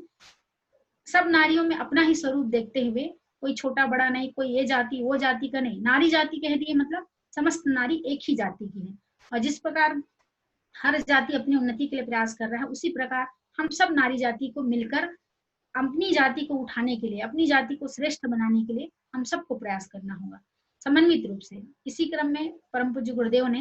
सब नारियों में अपना ही स्वरूप देखते हुए, कोई छोटा बड़ा नहीं, कोई ये जाति वो जाति का नहीं, नारी जाति कह दिए मतलब समस्त नारी एक ही जाति की है। और जिस प्रकार हर जाति अपनी उन्नति के लिए प्रयास कर रहा है, उसी प्रकार हम सब नारी जाति को मिलकर अपनी जाति को उठाने के लिए, अपनी जाति को श्रेष्ठ बनाने के लिए हम सबको प्रयास करना होगा समन्वित रूप से। इसी क्रम में परम पूज्य गुरुदेव ने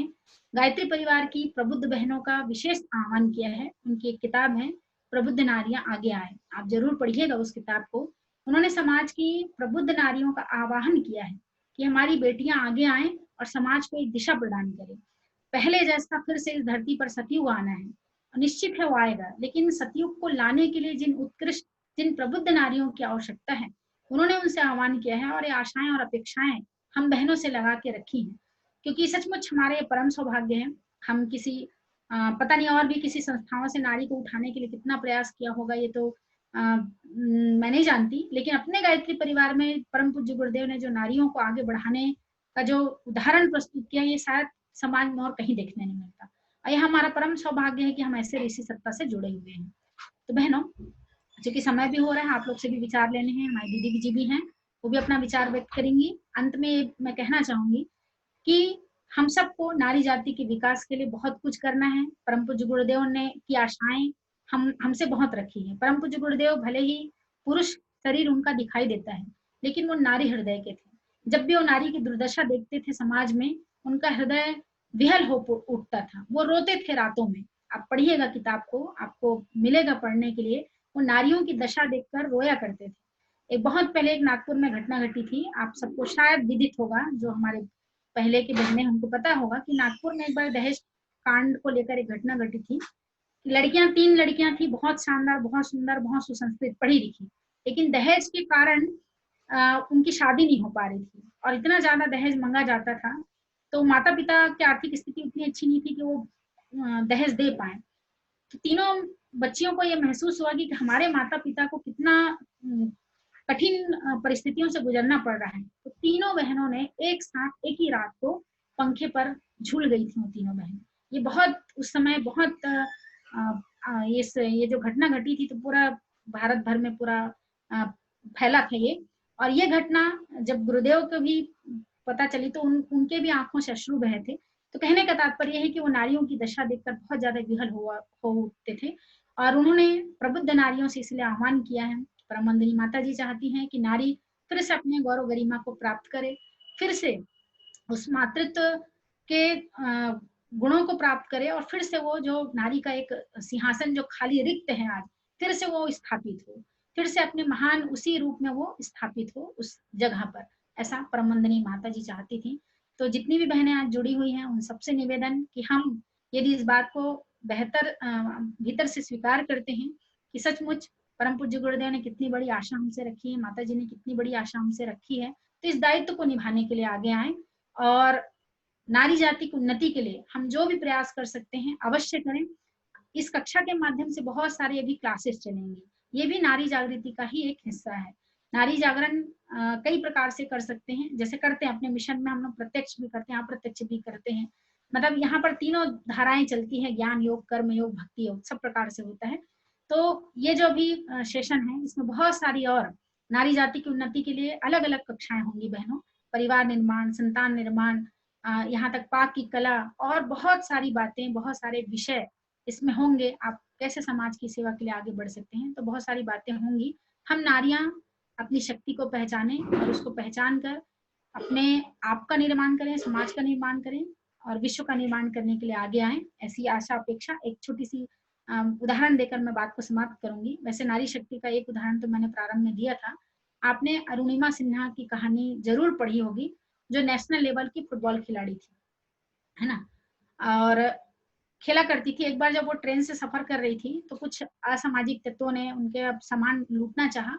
गायत्री परिवार की प्रबुद्ध बहनों का विशेष आह्वान किया है। उनकी एक किताब है प्रबुद्ध नारियां आगे आए, आप जरूर पढ़िएगा उस किताब को। उन्होंने समाज की प्रबुद्ध नारियों का आह्वान किया है कि हमारी बेटियां आगे आए और समाज को एक दिशा प्रदान करें। पहले जैसा फिर से इस धरती पर सतयुग आना है, निश्चित है वो आएगा, लेकिन सतयुग को लाने के लिए जिन प्रबुद्ध नारियों की आवश्यकता है, उन्होंने उनसे आह्वान किया है और ये आशाएं और अपेक्षाएं हम बहनों से लगा के रखी हैं, क्योंकि सचमुच हमारे परम सौभाग्य है। हम किसी पता नहीं और भी किसी संस्थाओं से नारी को उठाने के लिए कितना प्रयास किया होगा, ये तो मैं नहीं जानती, लेकिन अपने गायत्री परिवार में परम पूज्य गुरुदेव ने जो नारियों को आगे बढ़ाने का जो उदाहरण प्रस्तुत किया, ये शायद समाज में और कहीं देखने नहीं मिलता। और यह हमारा परम सौभाग्य है कि हम ऐसे ऋषि सत्ता से जुड़े हुए हैं। तो बहनों, क्योंकि समय भी हो रहा है, आप लोग से भी विचार लेने हैं, हमारी दीदी जी भी हैं, वो भी अपना विचार व्यक्त करेंगी। अंत में मैं कहना चाहूंगी कि हम सबको नारी जाति के विकास के लिए बहुत कुछ करना है। परम पूज्य गुरुदेव ने की आशाएं हमसे बहुत रखी है। परम पूज्य गुरुदेव भले ही पुरुष शरीर उनका दिखाई देता है, लेकिन वो नारी हृदय के थे। जब भी वो नारी की दुर्दशा देखते थे समाज में, उनका हृदय विहल हो उठता था, वो रोते थे रातों में। आप पढ़िएगा किताब को, आपको मिलेगा पढ़ने के लिए। वो नारियों की दशा देखकर रोया करते थे। एक बहुत पहले एक नागपुर में घटना घटी थी, आप सबको शायद विदित होगा, जो हमारे पहले की बहनें हमको पता होगा कि नागपुर में एक बार दहेज कांड को लेकर एक घटना घटी थी। लड़कियां, 3 लड़कियां थी, बहुत शानदार, बहुत सुंदर, बहुत सुसंस्कृत, पढ़ी लिखी, लेकिन दहेज के कारण उनकी शादी नहीं हो पा रही थी और इतना ज्यादा दहेज मांगा जाता था, तो माता पिता की आर्थिक स्थिति उतनी अच्छी नहीं थी कि वो दहेज दे पाए। तो तीनों बच्चियों को ये महसूस हुआ कि हमारे माता पिता को कितना कठिन परिस्थितियों से गुजरना पड़ रहा है। तो तीनों बहनों ने एक साथ एक ही रात को पंखे पर झूल गई थी वो तीनों बहन। ये बहुत उस समय बहुत ये जो घटना घटी थी तो पूरा भारत भर में पूरा फैला था ये। और ये घटना जब गुरुदेव को भी पता चली तो उनके भी आंखों से अश्रु बहे थे। तो कहने का तात्पर्य है कि वो नारियों की दशा देखकर बहुत ज्यादा विहल हो उठते थे और उन्होंने प्रबुद्ध नारियों से इसलिए आह्वान किया है। परमवंदनी माता जी चाहती हैं कि नारी फिर से अपने गौरव गरिमा को प्राप्त करे, फिर से उस मातृत्व के गुणों को प्राप्त करे और फिर से वो जो नारी का एक सिंहासन जो खाली रिक्त है आज, फिर से वो स्थापित हो, फिर से अपने महान उसी रूप में वो स्थापित हो उस जगह पर। ऐसा परमवंदनी माता जी चाहती थी। तो जितनी भी बहनें आज जुड़ी हुई हैं उन सबसे निवेदन कि हम यदि इस बात को बेहतर भीतर से स्वीकार करते हैं कि सचमुच परम पूज्य गुरुदेव ने कितनी बड़ी आशा हमसे रखी है, माता जी ने कितनी बड़ी आशा हमसे रखी है, तो इस दायित्व को निभाने के लिए आगे आए और नारी जाति की उन्नति के लिए हम जो भी प्रयास कर सकते हैं अवश्य करें। इस कक्षा के माध्यम से बहुत सारे अभी क्लासेस चलेंगे, ये भी नारी जागृति का ही एक हिस्सा है। नारी जागरण कई प्रकार से कर सकते हैं, जैसे करते हैं अपने मिशन में हम लोग प्रत्यक्ष भी करते हैं, अप्रत्यक्ष भी करते हैं। मतलब यहाँ पर तीनों धाराएं चलती हैं, ज्ञान योग, कर्म योग, भक्ति योग, सब प्रकार से होता है। तो ये जो भी सेशन है इसमें बहुत सारी और नारी जाति की उन्नति के लिए अलग अलग कक्षाएं होंगी बहनों, परिवार निर्माण, संतान निर्माण, यहाँ तक पाक की कला और बहुत सारी बातें, बहुत सारे विषय इसमें होंगे। आप कैसे समाज की सेवा के लिए आगे बढ़ सकते हैं, तो बहुत सारी बातें होंगी। हम नारियां अपनी शक्ति को पहचानें और उसको पहचान कर अपने आप का निर्माण करें, समाज का निर्माण करें और विश्व का निर्माण करने के लिए आगे आए, ऐसी आशा अपेक्षा। एक छोटी सी उदाहरण देकर मैं बात को समाप्त करूंगी। वैसे नारी शक्ति का एक उदाहरण तो मैंने प्रारंभ में दिया था। आपने अरुणिमा सिन्हा की कहानी जरूर पढ़ी होगी, जो नेशनल लेवल की फुटबॉल खिलाड़ी थी, है ना, और खेला करती थी। एक बार जब वो ट्रेन से सफर कर रही थी तो कुछ असामाजिक तत्वों ने उनके सामान लूटना चाहा,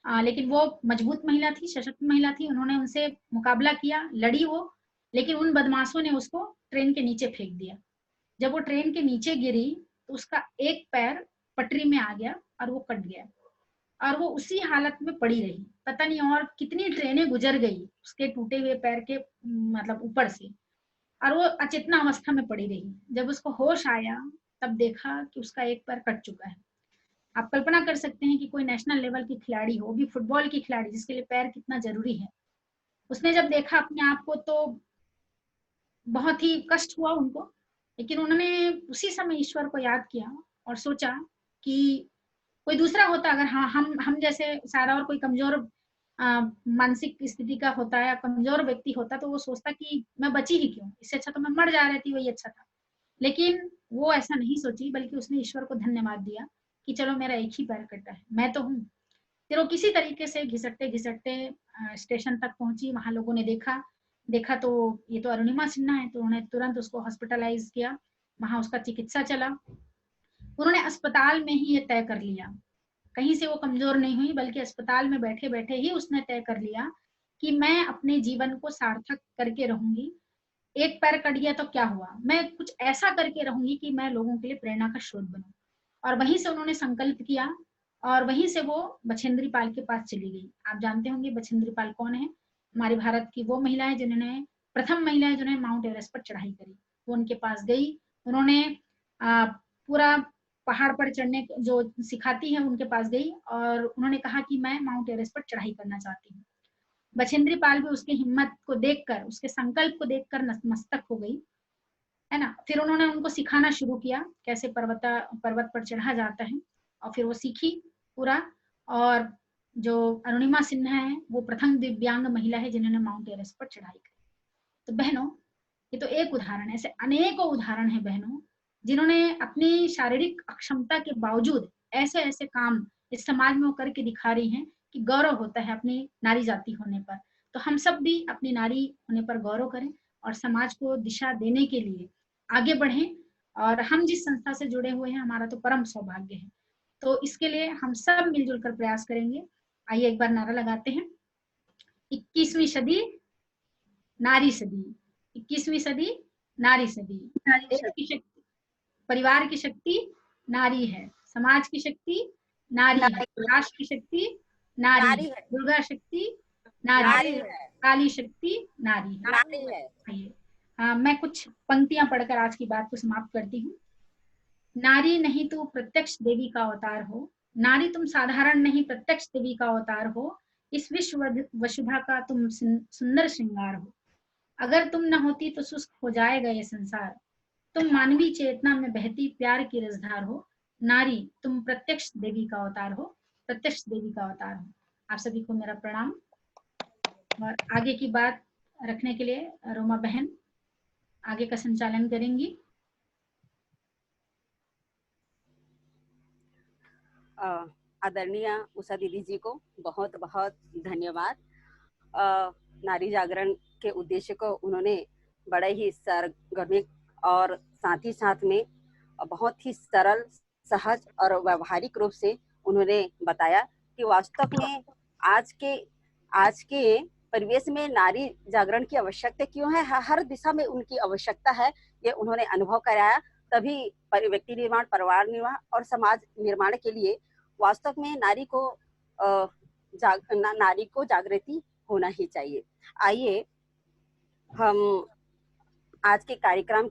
लेकिन वो मजबूत महिला थी, सशक्त महिला थी, उन्होंने उनसे मुकाबला किया, लड़ी वो, लेकिन उन बदमाशों ने उसको ट्रेन के नीचे फेंक दिया। जब वो ट्रेन के नीचे गिरी तो उसका एक पैर पटरी में आ गया और वो कट गया और वो उसी हालत में पड़ी रही। पता नहीं और कितनी ट्रेनें गुजर गई उसके टूटे हुए पैर के मतलब ऊपर से, और वो अचेतना अवस्था में पड़ी रही। जब उसको होश आया तब देखा कि उसका एक पैर कट चुका है। आप कल्पना कर सकते हैं कि कोई नेशनल लेवल की खिलाड़ी हो, भी फुटबॉल की खिलाड़ी, जिसके लिए पैर कितना जरूरी है। उसने जब देखा अपने आप को तो बहुत ही कष्ट हुआ उनको, लेकिन उन्होंने उसी समय ईश्वर को याद किया और सोचा कि कोई दूसरा होता, अगर हाँ हम जैसे सारा और कोई कमजोर मानसिक स्थिति का होता है, कमजोर व्यक्ति होता, तो वो सोचता कि मैं बची ही क्यों, इससे अच्छा तो मैं मर जा रहती, वही अच्छा था। लेकिन वो ऐसा नहीं सोची, बल्कि उसने ईश्वर को धन्यवाद दिया कि चलो मेरा एक ही पैर कटा है, मैं तो हूँ। फिर वो किसी तरीके से घिसटते घिसटते स्टेशन तक पहुंची। वहां लोगों ने देखा तो ये तो अरुणिमा सिन्हा है, तो उन्होंने तुरंत उसको हॉस्पिटलाइज किया, वहां उसका चिकित्सा चला। उन्होंने अस्पताल में ही ये तय कर लिया, कहीं से वो कमजोर नहीं हुई, बल्कि अस्पताल में बैठे बैठे ही उसने तय कर लिया कि मैं अपने जीवन को सार्थक करके रहूंगी। एक पैर कट गया तो क्या हुआ, मैं कुछ ऐसा करके रहूंगी कि मैं लोगों के लिए प्रेरणा का स्रोत बनूं। और वहीं से उन्होंने संकल्प किया और वहीं से वो बछेंद्री पाल के पास चली गई। आप जानते होंगे बछेंद्री पाल कौन है, हमारे भारत की वो महिला है जिन्होंने, प्रथम महिला है जिन्होंने माउंट एवरेस्ट पर चढ़ाई करी। वो उनके पास गई, उन्होंने पूरा पहाड़ पर चढ़ने जो सिखाती है उनके पास गई और उन्होंने कहा कि मैं माउंट एवरेस्ट पर चढ़ाई करना चाहती हूँ। बछेंद्री पाल भी उसके हिम्मत को देखकर, उसके संकल्प को देखकर नतमस्तक हो गई, है ना। फिर उन्होंने उनको सिखाना शुरू किया कैसे पर्वत पर चढ़ा जाता है, और फिर वो सीखी पूरा। और जो अरुणिमा सिन्हा है वो प्रथम दिव्यांग महिला है जिन्होंने माउंट एवरेस्ट पर चढ़ाई की। तो बहनों, ये तो एक उदाहरण है, ऐसे अनेकों उदाहरण है बहनों, जिन्होंने अपनी शारीरिक अक्षमता के बावजूद ऐसे ऐसे काम इस समाज में वो करके दिखा रही हैं कि गौरव होता है अपनी नारी जाति होने पर। तो हम सब भी अपनी नारी होने पर गौरव करें और समाज को दिशा देने के लिए आगे बढ़ें। और हम जिस संस्था से जुड़े हुए हैं हमारा तो परम सौभाग्य है, तो इसके लिए हम सब मिलजुल कर प्रयास करेंगे। आइए एक बार नारा लगाते हैं, 21वीं सदी नारी सदी, 21वीं सदी नारी सदी। देश की शक्ति, परिवार की शक्ति नारी है, समाज की शक्ति नारी है, राष्ट्र की शक्ति नारी है, दुर्गा शक्ति नारी है, काली शक्ति नारी है। मैं कुछ पंक्तियां पढ़कर आज की बात को समाप्त करती हूँ। नारी नहीं तो प्रत्यक्ष देवी का अवतार हो, नारी तुम साधारण नहीं प्रत्यक्ष देवी का अवतार हो, इस विश्व वसुधा का तुम सुंदर श्रृंगार हो। अगर तुम न होती तो शुष्क हो जाएगा ये संसार, तुम मानवीय चेतना में बहती प्यार की रसधार हो। नारी तुम प्रत्यक्ष देवी का अवतार हो, प्रत्यक्ष देवी का अवतार हो। आप सभी को मेरा प्रणाम। और आगे की बात रखने के लिए रोमा बहन आगे का संचालन करेंगी। आदरणीय उषा दीदी जी को बहुत बहुत धन्यवाद। नारी जागरण के उद्देश्य को उन्होंने बड़े ही सरगर्मी और साथ ही साथ में बहुत ही सरल, सहज और व्यवहारिक रूप से उन्होंने बताया कि वास्तव में आज के परिवेश में नारी जागरण की आवश्यकता क्यों है, हर दिशा में उनकी आवश्यकता है, ये उन्होंने अनुभव कराया। तभी व्यक्ति निर्माण, परिवार निर्माण और समाज निर्माण के लिए वास्तव में नारी को नारी को जागृति होना ही चाहिए। आइए हम आज के कार्यक्रम